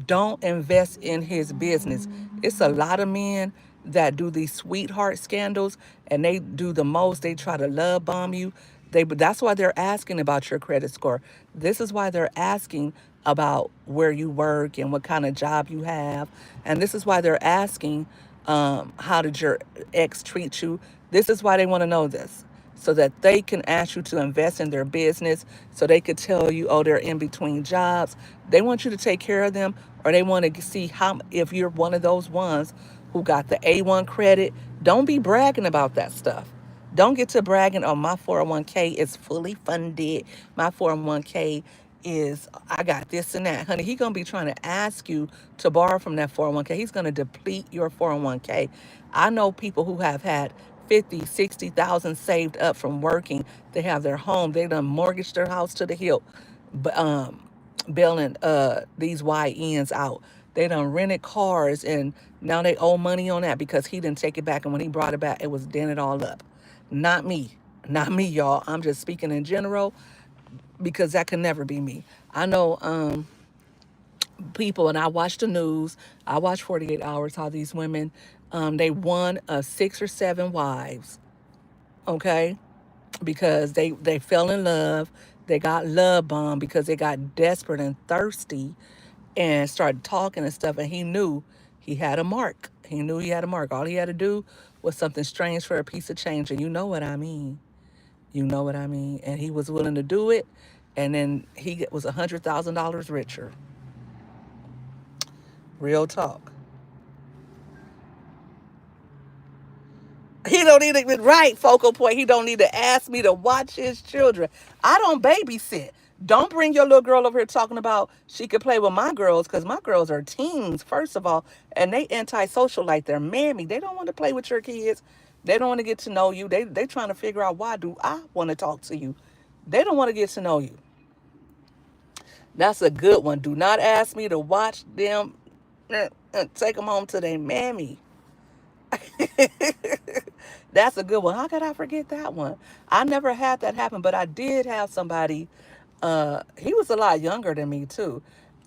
Don't invest in his business. It's a lot of men that do these sweetheart scandals, and they do the most. They try to love bomb you. That's why they're asking about your credit score. This is why they're asking about where you work and what kind of job you have. And this is why they're asking, how did your ex treat you? This is why they want to know this, so that they can ask you to invest in their business, so they could tell you, oh, they're in between jobs. They want you to take care of them, or they want to see how, if you're one of those ones who got the A1 credit. Don't be bragging about that stuff. Don't get to bragging, oh, my 401k is fully funded. My 401k is, I got this and that. Honey, he's going to be trying to ask you to borrow from that 401k. He's going to deplete your 401k. I know people who have had 50, 60,000 saved up from working. They have their home. They done mortgaged their house to the hilt, but bailing these YNs out. They done rented cars, and now they owe money on that because he didn't take it back. And when he brought it back, it was dented all up. Not me. Not me, y'all. I'm just speaking in general because that can never be me. I know people, and I watch the news. I watch 48 Hours, how these women, they won 6 or 7 wives, okay? Because they fell in love. They got love bombed because they got desperate and thirsty and started talking and stuff. And he knew he had a mark. He knew he had a mark. All he had to do was something strange for a piece of change. And you know what I mean. You know what I mean. And he was willing to do it. And then he was $100,000 richer. Real talk. He don't need to, right, focal point. He don't need to ask me to watch his children. I don't babysit. Don't bring your little girl over here talking about she could play with my girls, because my girls are teens, first of all, and they antisocial like their mammy. They don't want to play with your kids. They don't want to get to know you. They trying to figure out, why do I want to talk to you? They don't want to get to know you. That's a good one. Do not ask me to watch them, take them home to their mammy. That's a good one. How could I forget that one? I never had that happen, but I did have somebody. He was a lot younger than me too.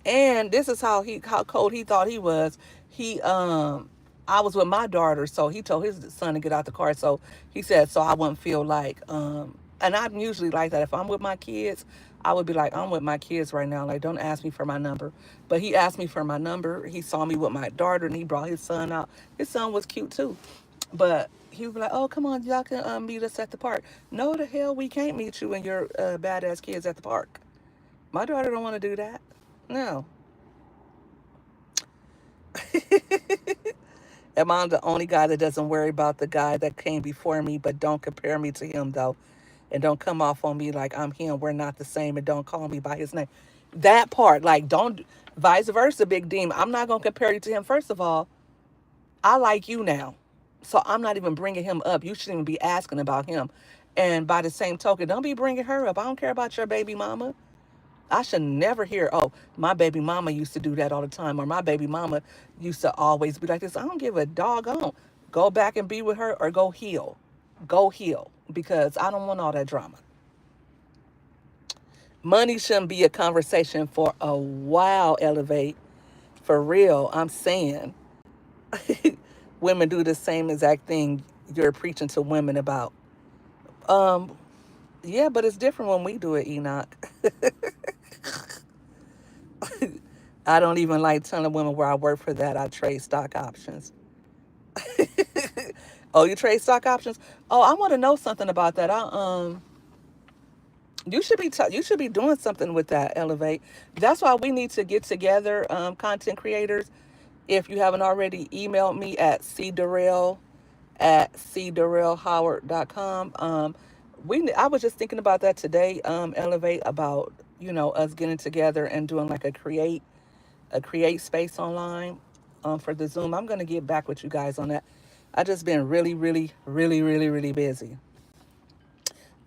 And this is how cold he thought he was. He I was with my daughter, so he told his son to get out the car. So he said, so I wouldn't feel like and I'm usually like that. If I'm with my kids, I would be like, I'm with my kids right now. Like, don't ask me for my number. But he asked me for my number. He saw me with my daughter and he brought his son out. His son was cute too. But he would be like, oh, come on, y'all can meet us at the park. No, the hell, we can't meet you and your badass kids at the park. My daughter don't want to do that. No. Am I the only guy that doesn't worry about the guy that came before me, but don't compare me to him, though? And don't come off on me like I'm him. We're not the same. And don't call me by his name. That part, like, don't, vice versa, Big Dean. I'm not going to compare you to him. First of all, I like you now. So I'm not even bringing him up. You shouldn't even be asking about him. And by the same token, don't be bringing her up. I don't care about your baby mama. I should never hear, oh, my baby mama used to do that all the time, or my baby mama used to always be like this. I don't give a doggone. Go back and be with her or go heal. Go heal because I don't want all that drama. Money shouldn't be a conversation for a while, Elevate. For real, I'm saying. Women do the same exact thing you're preaching to women about. Um, yeah, but it's different when we do it, Enoch. I don't even like telling women where I work for that. I trade stock options. Oh, you trade stock options? Oh, I want to know something about that. You should be you should be doing something with that. Elevate. That's why we need to get together, content creators. If you haven't already, emailed me at cdarrell@cdarrellhoward.com. I was just thinking about that today. Elevate, about us getting together and doing like a create space online for the Zoom. I'm gonna get back with you guys on that. I just been really, really, really, really, really busy.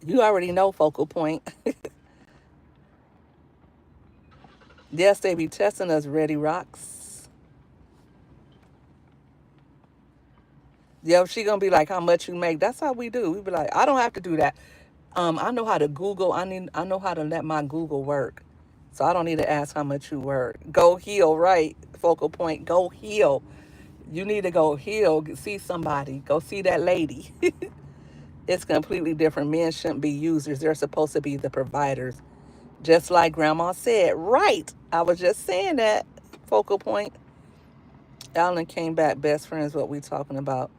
You already know Focal Point. Yes, they be testing us, Ready Rocks. Yeah, she gonna be like, how much you make? That's how we do. We be like, I don't have to do that. I know how to Google. I know how to let my Google work. So I don't need to ask how much you work. Go heal, right? Focal Point. Go heal. You need to go heal. See somebody. Go see that lady. It's completely different. Men shouldn't be users. They're supposed to be the providers. Just like Grandma said. Right. I was just saying that. Focal Point. Alan came back. Best friends. What we talking about?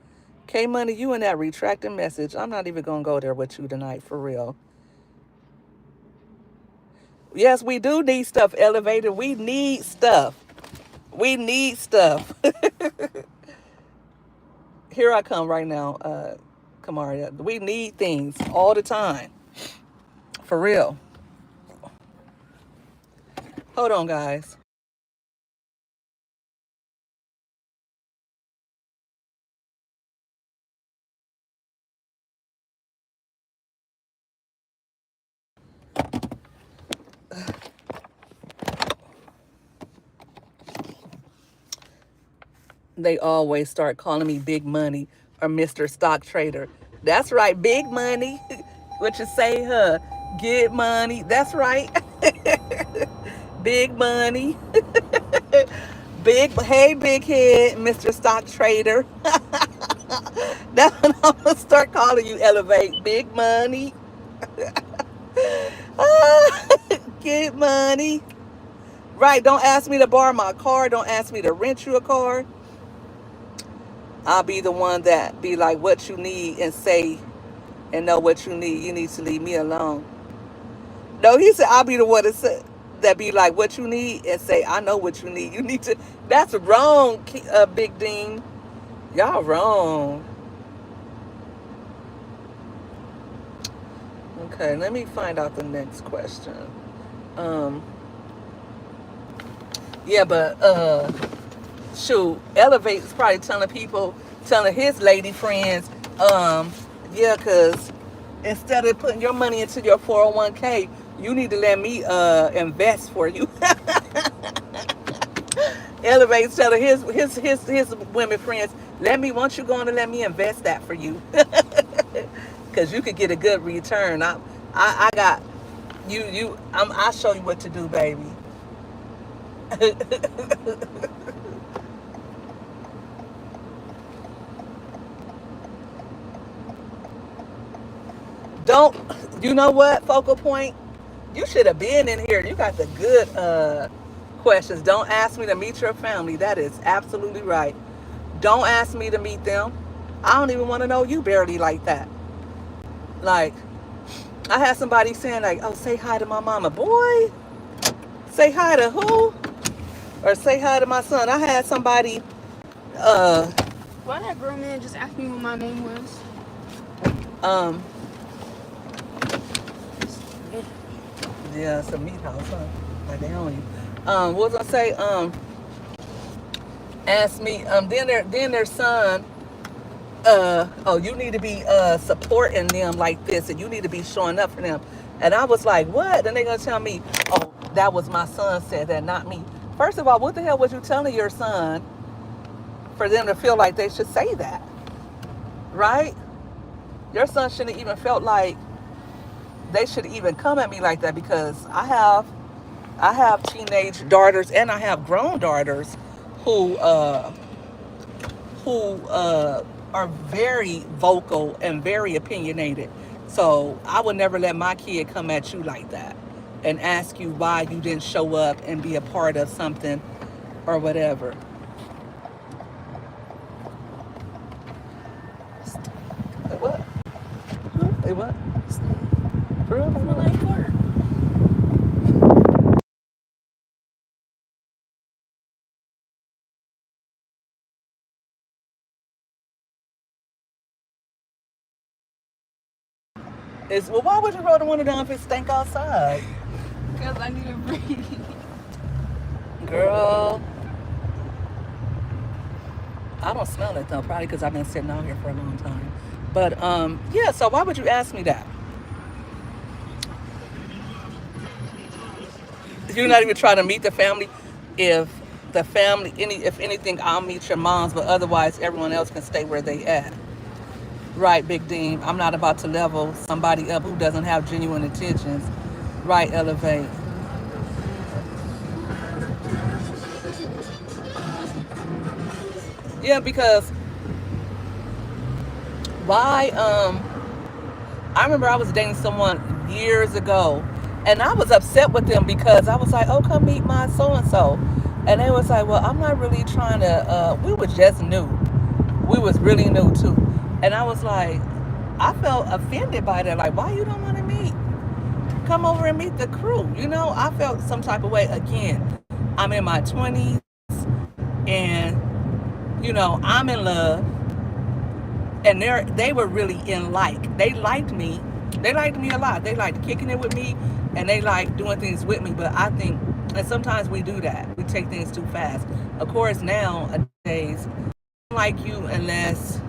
K Money, you in that retracted message. I'm not even gonna go there with you tonight, for real. Yes, we do need stuff elevated. We need stuff. We need stuff. Here I come right now, Kamaria. We need things all the time. For real. Hold on, guys. They always start calling me Big Money or Mr. Stock Trader. That's right, Big Money. What you say, huh? Get money. That's right. Big Money. Hey, Big Head, Mr. Stock Trader. That's what I'm going to start calling you, Elevate. Big Money. Get money. Right, don't ask me to borrow my car. Don't ask me to rent you a car. I'll be the one that be like what you need and say and know what you need. You need to leave me alone. No, he said I'll be the one that be like what you need and say I know what you need. You need to. That's wrong, Big Dean. Y'all wrong. Okay, let me find out the next question. Um, yeah, but shoot, Elevate's probably telling his lady friends, yeah, cause instead of putting your money into your 401k, you need to let me invest for you. Elevate's telling his women friends, once you going to let me invest that for you, cause you could get a good return. I got I'll show you what to do, baby. Don't, you know what, Focal Point? You should have been in here. You got the good questions. Don't ask me to meet your family. That is absolutely right. Don't ask me to meet them. I don't even want to know you barely like that. Like, I had somebody saying, like, oh, say hi to my mama. Boy, say hi to who? Or say hi to my son. I had somebody, uh, Why that grown man just asked me what my name was? um, yeah, it's a meat house, huh? Like they own you. What was I say? Asked me, then their son, oh, you need to be supporting them like this, and you need to be showing up for them. And I was like, what? And they're gonna tell me, oh, that was my son said that, not me. First of all, what the hell was you telling your son for them to feel like they should say that, right? Your son shouldn't even felt like they should even come at me like that, because I have teenage daughters and I have grown daughters who are very vocal and very opinionated. So I would never let my kid come at you like that and ask you why you didn't show up and be a part of something or whatever. Like what? Like what? For real? My life work. Well, why would you roll the window down if it stank outside? Because I need to breathe. Girl, I don't smell it though, probably because I've been sitting out here for a long time. But yeah, so why would you ask me that? You're not even trying to meet the family. If the family, if anything, I'll meet your moms, but otherwise everyone else can stay where they at. Right, Big Dean. I'm not about to level somebody up who doesn't have genuine intentions. Right, Elevate. Yeah, because why? I remember I was dating someone years ago, and I was upset with them because I was like, "Oh, come meet my so and so," and they was like, "Well, I'm not really trying to." We was just new. We was really new too, and I was like, I felt offended by that. Like, why you don't want to meet? Come over and meet the crew. I felt some type of way. Again, I'm in my 20s, and I'm in love, and they were really in like. They liked me. They liked me a lot. They liked kicking it with me, and they liked doing things with me. But I think, and sometimes we do that. We take things too fast. Of course, nowadays, I don't like you unless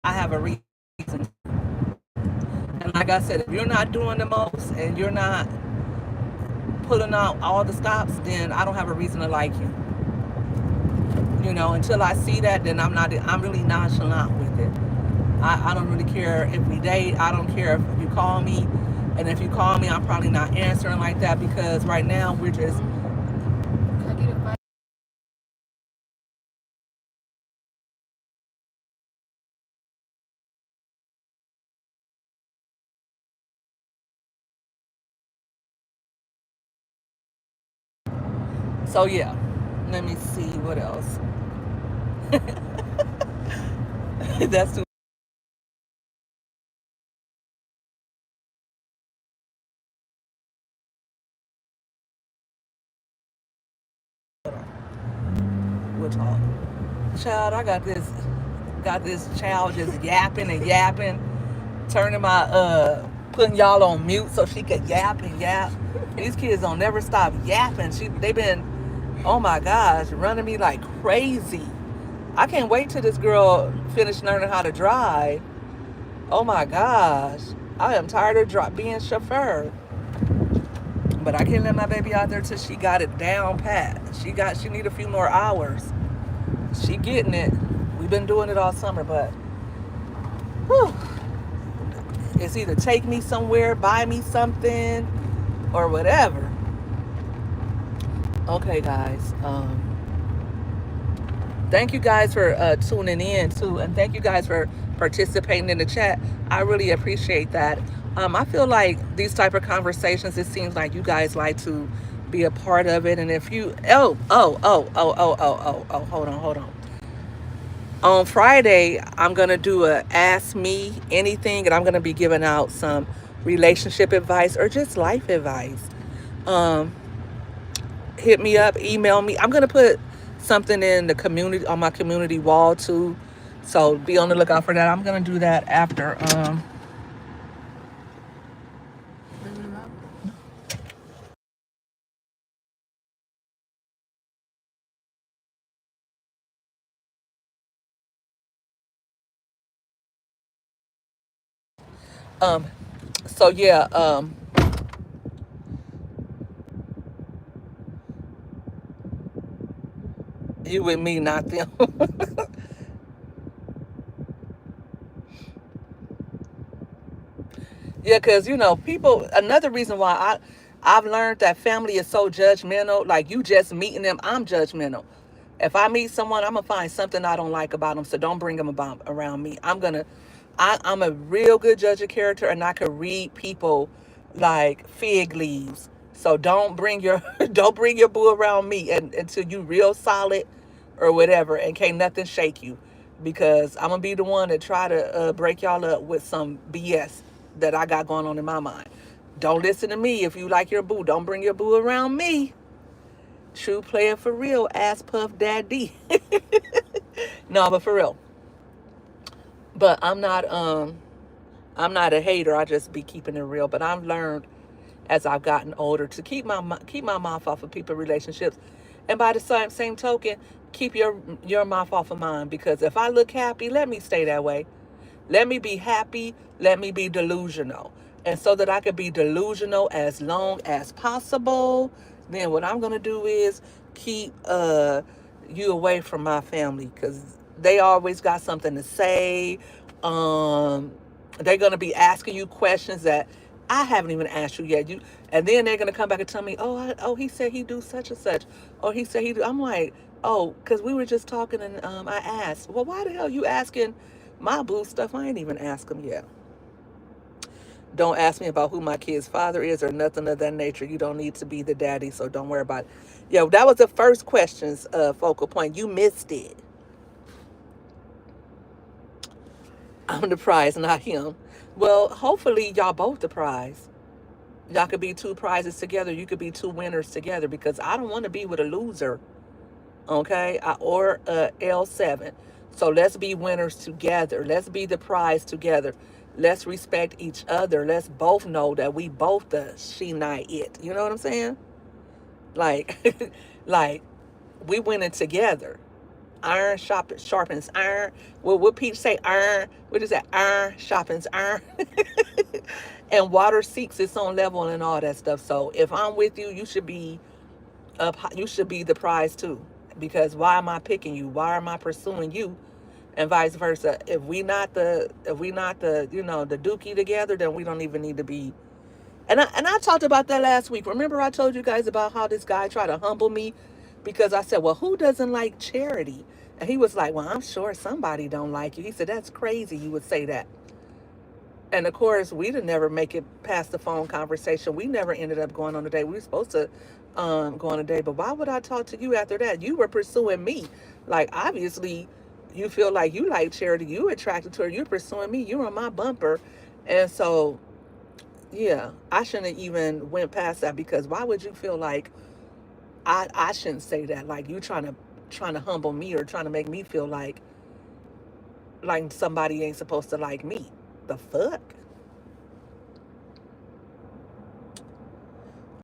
I have a reason. And like I said, if you're not doing the most and you're not pulling out all the stops, then I don't have a reason to like you. Until I see that, then I'm really nonchalant with it. I don't really care if we date. I don't care if you call me. And if you call me, I'm probably not answering like that, because right now we're just. Can I get a bite? So yeah, let me see what else. That's too. We'll talk. Child, I got this child just yapping and yapping, turning my putting y'all on mute so she could yap and yap. These kids don't never stop yapping. They've been, oh my gosh, running me like crazy. I can't wait till this girl finish learning how to drive. Oh my gosh, I am tired of being chauffeur. But I can't let my baby out there till she got it down pat. She need a few more hours. She getting it. We've been doing it all summer, but whew, it's either take me somewhere, buy me something, or whatever. Okay, guys. Thank you guys for tuning in too, and thank you guys for participating in the chat. I really appreciate that. I feel like these type of conversations, it seems like you guys like to be a part of it. And if you, hold on Friday, I'm gonna do a Ask Me Anything, and I'm gonna be giving out some relationship advice or just life advice. Um, Hit me up, email me. I'm gonna put something in the community on my community wall too, so be on the lookout for that. I'm gonna do that after. Bringing them up. Um, so yeah. You with me, not them. Yeah, because people. Another reason why I've learned that family is so judgmental. Like you just meeting them, I'm judgmental. If I meet someone, I'm gonna find something I don't like about them. So don't bring them about around me. I'm a real good judge of character, and I can read people like fig leaves. So don't bring your boo around me until you real solid or whatever, and can't nothing shake you, because I'm gonna be the one to try to break y'all up with some BS that I got going on in my mind. Don't listen to me if you like your boo. Don't bring your boo around me. True player for real, ass puff daddy. No, but for real. But I'm not a hater. I just be keeping it real. But I've learned as I've gotten older to keep my mouth off of people relationships, and by the same token, keep your mouth off of mine. Because if I look happy, let me stay that way. Let me be happy. Let me be delusional, and so that I can be delusional as long as possible. Then what I'm gonna do is keep you away from my family, because they always got something to say. Um, they're gonna be asking you questions that I haven't even asked you yet. And then they're gonna come back and tell me, oh, he said he do such and such, or he said he do. I'm like, oh, because we were just talking, and I asked, well, why the hell you asking my boo stuff? I ain't even asked him yet. Don't ask me about who my kid's father is or nothing of that nature. You don't need to be the daddy, so don't worry about it. Yo, that was the first question's focal point. You missed it. I'm the prize, not him. Well, hopefully y'all both the prize. Y'all could be two prizes together. You could be two winners together, because I don't want to be with a loser, okay? Or L7. So let's be winners together. Let's be the prize together. Let's respect each other. Let's both know that we both the she, not it. You know what I'm saying? Like, like we winning together. Iron sharpens iron. Well, what Peach say? Iron. What is that? Iron sharpens iron. And water seeks its own level and all that stuff. So if I'm with you, you should be up. You should be the prize too. Because why am I picking you? Why am I pursuing you? And vice versa. If we not the the dookie together, then we don't even need to be. And I talked about that last week. Remember, I told you guys about how this guy tried to humble me because I said, well, who doesn't like charity? And he was like, well, I'm sure somebody don't like you. He said, that's crazy you would say that. And of course, we didn't never make it past the phone conversation. We never ended up going on a date. We were supposed to go on a date. But why would I talk to you after that? You were pursuing me. Like, obviously, you feel like you like charity. You were attracted to her. You're pursuing me. You were on my bumper. And so, yeah, I shouldn't have even went past that, because why would you feel like I shouldn't say that? Like you trying to humble me or trying to make me feel like somebody ain't supposed to like me. The fuck?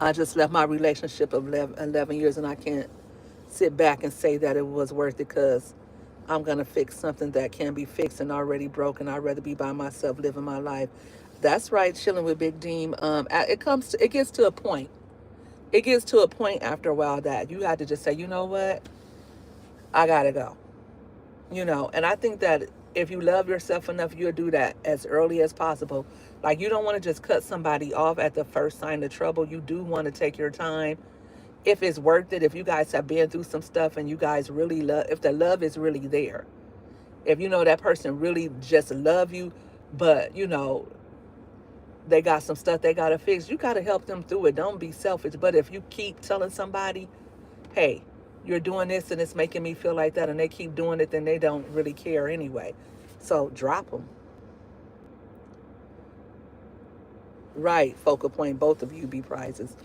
I just left my relationship of 11 years, and I can't sit back and say that it was worth it, because I'm going to fix something that can be fixed and already broken. I'd rather be by myself living my life. That's right, chilling with Big Deem. It gets to a point. It gets to a point after a while that you have to just say, you know what? I got to go. And I think that If you love yourself enough, you'll do that as early as possible. Like, you don't want to just cut somebody off at the first sign of trouble. You do want to take your time. If it's worth it, if you guys have been through some stuff and you guys really love, if the love is really there, if you know that person really just love you, but they got some stuff they got to fix, you got to help them through it. Don't be selfish. But if you keep telling somebody, hey, you're doing this and it's making me feel like that, and they keep doing it, then they don't really care anyway. So drop them. Right, focal point, both of you be prizes.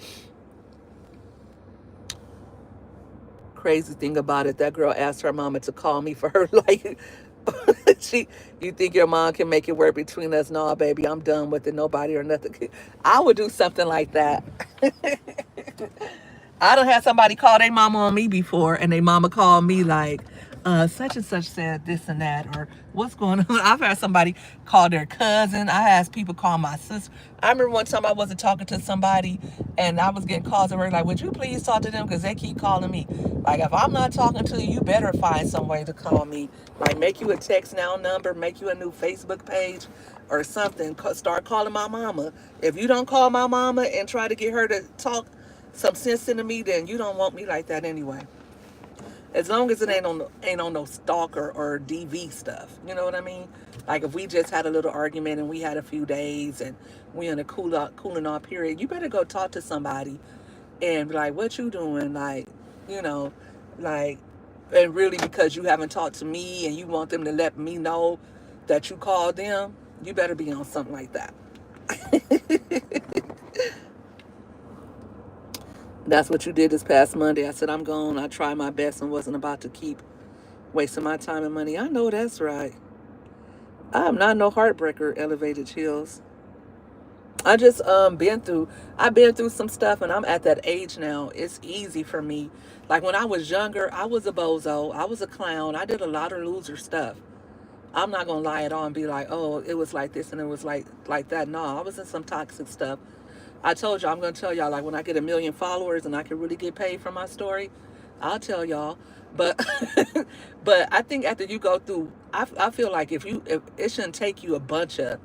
Crazy thing about it, that girl asked her mama to call me for her like you think your mom can make it work between us? No, baby, I'm done with it. Nobody or nothing. I would do something like that. I done had somebody call their mama on me before, and their mama called me like, such and such said this and that, or what's going on. I've had somebody call their cousin. I had people call my sister. I remember one time I wasn't talking to somebody, and I was getting calls and we're like, would you please talk to them, because they keep calling me. Like, if I'm not talking to you, you better find some way to call me. Like, make you a text now number, make you a new Facebook page or something. Start calling my mama. If you don't call my mama and try to get her to talk some sense into me, then you don't want me like that anyway. As long as it ain't on no stalker or DV stuff. You know what I mean? Like, if we just had a little argument and we had a few days and we in a cooling off period, you better go talk to somebody and be like, what you doing? Like, you know, like, and really, because you haven't talked to me and you want them to let me know that you called them, you better be on something like that. That's what you did this past Monday. I said, I'm gone. I tried my best and wasn't about to keep wasting my time and money. I know that's right. I'm not no heartbreaker, Elevated Chills. I just I've been through some stuff, and I'm at that age now. It's easy for me. Like, when I was younger, I was a bozo. I was a clown. I did a lot of loser stuff. I'm not gonna lie at all and be like, oh, it was like this and it was like that. No, I was in some toxic stuff. I told y'all, I'm gonna tell y'all, like, when I get 1 million followers and I can really get paid for my story, I'll tell y'all. But but I think after you go through, I feel like if it shouldn't take you a bunch of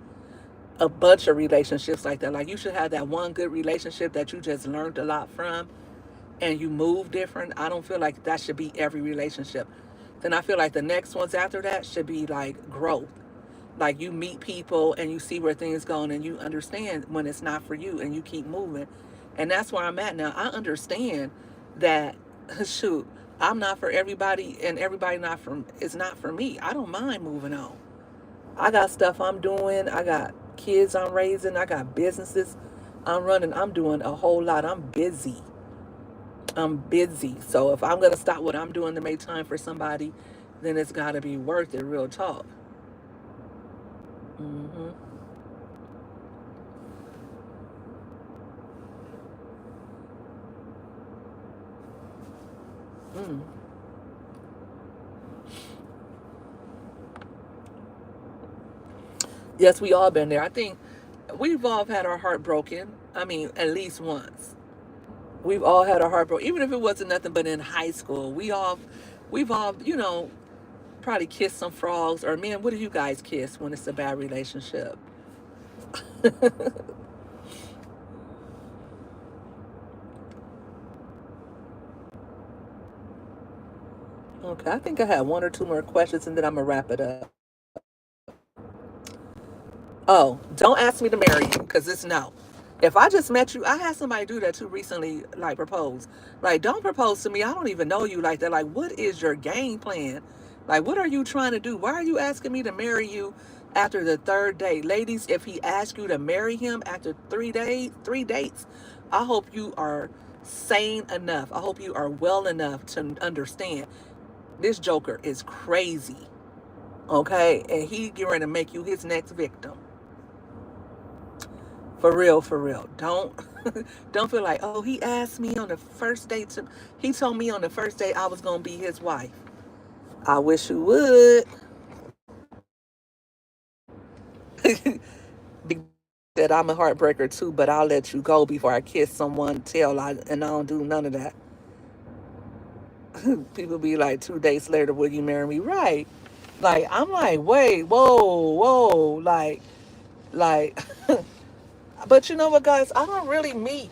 relationships like that. Like, you should have that one good relationship that you just learned a lot from and you move different. I don't feel like that should be every relationship. Then I feel like the next ones after that should be like growth. Like, you meet people and you see where things going and you understand when it's not for you and you keep moving. And that's where I'm at now. I understand that shoot, I'm not for everybody and everybody not from is not for me. I don't mind moving on. I got stuff I'm doing. I got kids I'm raising. I got businesses I'm running. I'm doing a whole lot. I'm busy. I'm busy. So if I'm going to stop what I'm doing to make time for somebody, then it's got to be worth it, real talk. Mm-hmm. Mm. Yes, we all been there. I think we've all had our heart broken. I mean, at least once. We've all had our heart broken, even if it wasn't nothing but in high school. We've all, probably kissed some frogs. Or, man, what do you guys kiss when it's a bad relationship? Okay, I think I have one or two more questions and then I'm gonna wrap it up. Oh, don't ask me to marry you, because it's no. If I just met you, I had somebody do that too recently, like propose. Like, don't propose to me. I don't even know you like that. Like, what is your game plan? Like, what are you trying to do? Why are you asking me to marry you after the third date? Ladies, if he asks you to marry him after 3 days, 3 dates, I hope you are sane enough. I hope you are well enough to understand this joker is crazy. Okay? And he getting ready to make you his next victim. For real, for real. Don't feel like, oh, he asked me on the first date to he told me on the first date I was gonna be his wife. I wish you would. That I'm a heartbreaker too, but I'll let you go before I kiss someone and I don't do none of that. People be like 2 days later, will you marry me? Right. Like, I'm like, wait, whoa, like, but you know what, guys? I don't really meet,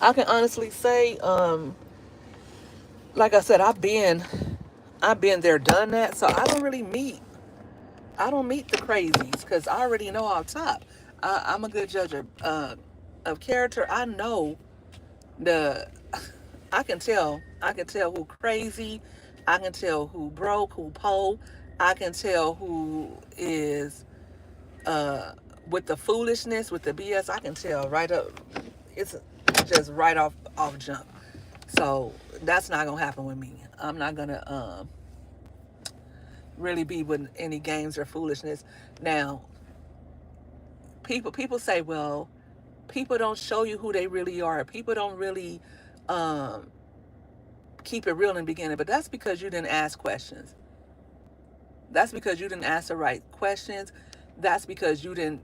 I can honestly say, like I said, I've been there, done that. So I don't meet the crazies because I already know off top. I'm a good judge of character. I know the, I can tell who crazy. I can tell who broke, who poor. I can tell who is uh, with the foolishness, with the BS. I can tell right up. It's just right off jump. So that's not gonna happen with me. I'm not gonna really be with any games or foolishness. Now, people say, well, people don't show you who they really are. People don't really um, keep it real in the beginning, but that's because you didn't ask questions. That's because you didn't ask the right questions. That's because you didn't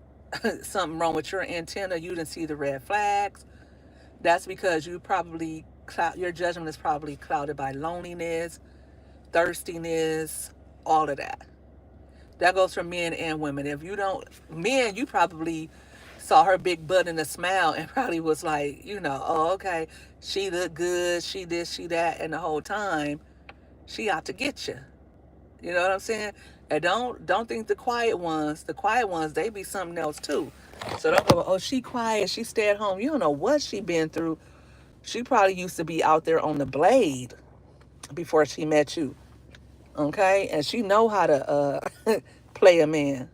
something wrong with your antenna. You didn't see the red flags. That's because your judgment is probably clouded by loneliness, thirstiness, all of that. That goes for men and women. If you don't, men, you probably saw her big butt and a smile and probably was like, oh, okay, she look good, she this, she that, and the whole time she out to get you. You know what I'm saying? And don't think the quiet ones, they be something else too. So don't go, oh, she quiet, she stay at home. You don't know what she been through. She probably used to be out there on the blade before she met you. Okay? And she know how to play a man.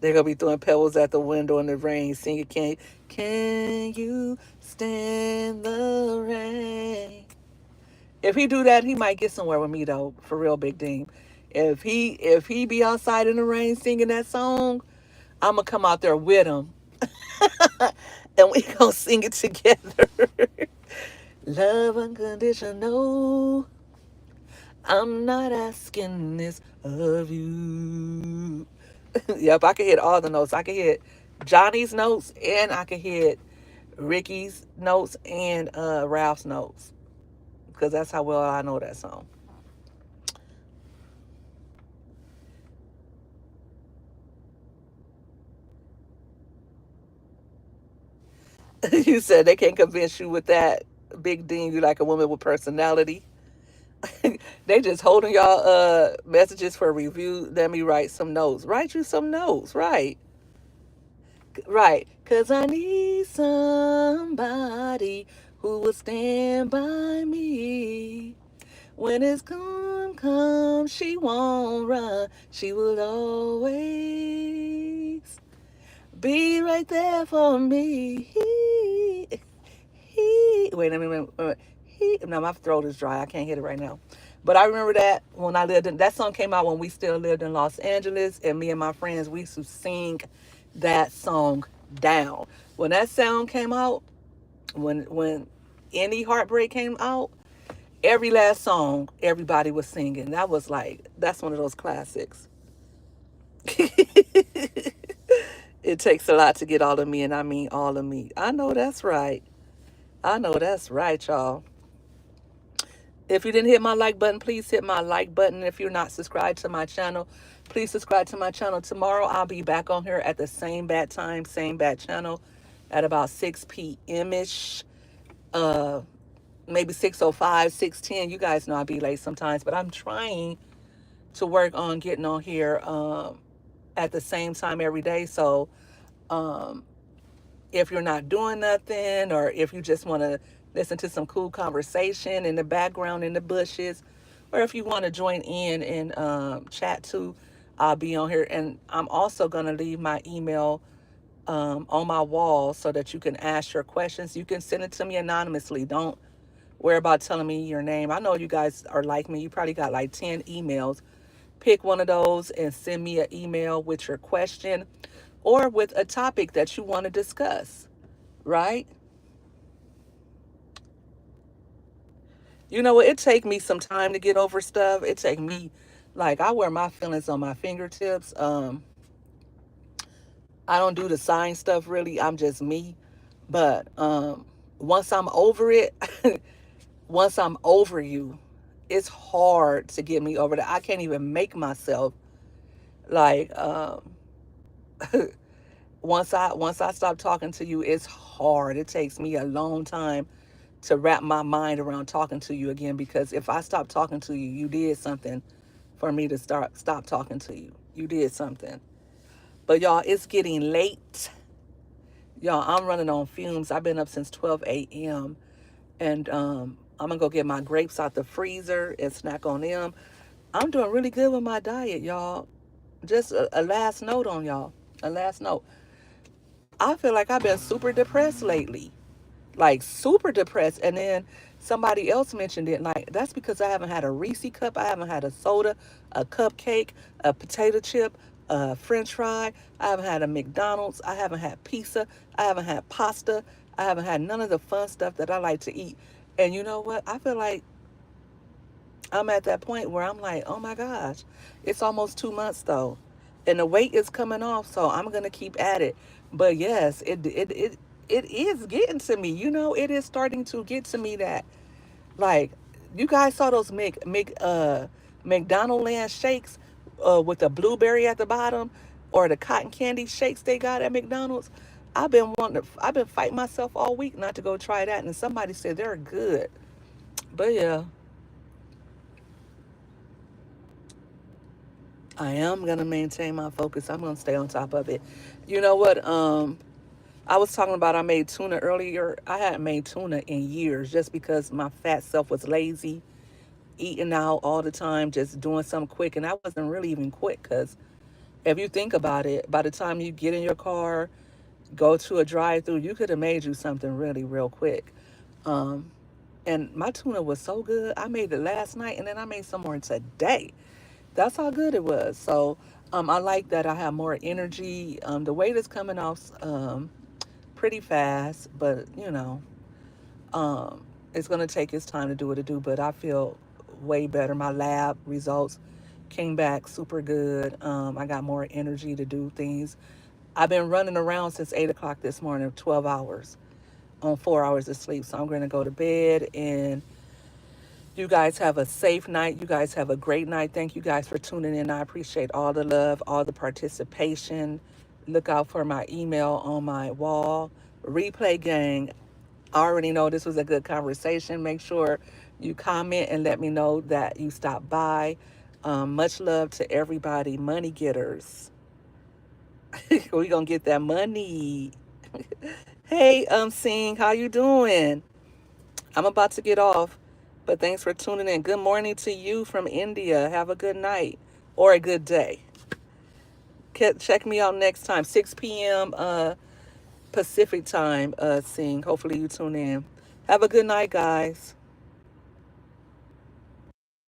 They're gonna be throwing pebbles at the window in the rain, singing, can you stand the rain? If he do that, he might get somewhere with me though, for real, Big Dean. If he be outside in the rain singing that song, I'ma come out there with him and we gonna sing it together. Love unconditional. I'm not asking this of you. Yep, I can hit all the notes. I can hit Johnny's notes and I can hit Ricky's notes and Ralph's notes because that's how well I know that song. You said they can't convince you with that, Big Dean. You like a woman with personality. They just holding y'all messages for review. Let me write some notes. Write you some notes, right? Right. Cause I need somebody who will stand by me. When it's come, she won't run. She will always be right there for me. Wait a minute. Now my throat is dry. I can't hit it right now. But I remember that when that song came out when we still lived in Los Angeles, and me and my friends, we used to sing that song down. When that sound came out, when any heartbreak came out, every last song everybody was singing. That's one of those classics. It takes a lot to get all of me, and I mean all of me. I know that's right. I know that's right, y'all. If you didn't hit my like button, please hit my like button. If you're not subscribed to my channel, please subscribe to my channel. Tomorrow I'll be back on here at the same bad time, same bad channel at about 6 p.m. ish. Uh Maybe 6:05, 6:10. You guys know I'll be late sometimes, but I'm trying to work on getting on here at the same time every day. So um if you're not doing nothing or if you just want to listen to some cool conversation in the background in the bushes, or if you want to join in and chat too, I'll be on here. And I'm also going to leave my email on my wall so that you can ask your questions. You can send it to me anonymously. Don't worry about telling me your name. I know you guys are like me. You probably got like 10 emails. Pick one of those and send me an email with your question or with a topic that you want to discuss, right? You know what? It take me some time to get over stuff. It take me, like, I wear my feelings on my fingertips. I don't do the sign stuff really. I'm just me. But once I'm over it, once I'm over you, it's hard to get me over that. I can't even make myself like once I stop talking to you, it's hard. It takes me a long time to wrap my mind around talking to you again, because if I stop talking to you, you did something for me to stop talking to you. You did something. But y'all, it's getting late. Y'all, I'm running on fumes. I've been up since 12 a.m. and I'm gonna go get my grapes out the freezer and snack on them. I'm doing really good with my diet, y'all. Just a last note on y'all. A last note. I feel like I've been super depressed lately, like super depressed. And then somebody else mentioned it. Like, that's because I haven't had a Reese cup, I haven't had a soda, a cupcake, a potato chip, a French fry. I haven't had a McDonald's. I haven't had pizza. I haven't had pasta. I haven't had none of the fun stuff that I like to eat. And you know what? I feel like I'm at that point where I'm like, oh my gosh, it's almost 2 months though, and the weight is coming off. So I'm gonna keep at it. But yes, it is getting to me. It is starting to get to me that, like, you guys saw those McDonald Land shakes with the blueberry at the bottom, or the cotton candy shakes they got at McDonald's. I've been fighting myself all week not to go try that, and somebody said they're good. But yeah, I am gonna maintain my focus. I'm gonna stay on top of it. You know what? I was talking about I made tuna earlier. I hadn't made tuna in years just because my fat self was lazy, eating out all the time, just doing something quick, and I wasn't really even quick because if you think about it, by the time you get in your car, go to a drive-through, you could have made you something really real quick. Um, and my tuna was so good. I made it last night, and then I made some more today. That's how good it was. So I like that I have more energy. The weight is coming off pretty fast, but it's gonna take its time to do what it do. But I feel way better. My lab results came back super good. I got more energy to do things. I've been running around since 8 o'clock this morning, 12 hours on 4 hours of sleep. So I'm gonna go to bed, and you guys have a safe night. You guys have a great night. Thank you guys for tuning in. I appreciate all the love, all the participation. Look out for my email on my wall. Replay gang. I already know this was a good conversation. Make sure you comment and let me know that you stopped by. Much love to everybody. Money getters. We gonna get that money. Hey, Sing, how you doing? I'm about to get off, but thanks for tuning in. Good morning to you from India. Have a good night or a good day. Check me out next time, 6 p.m. Pacific time, Sing. Hopefully you tune in. Have a good night, guys.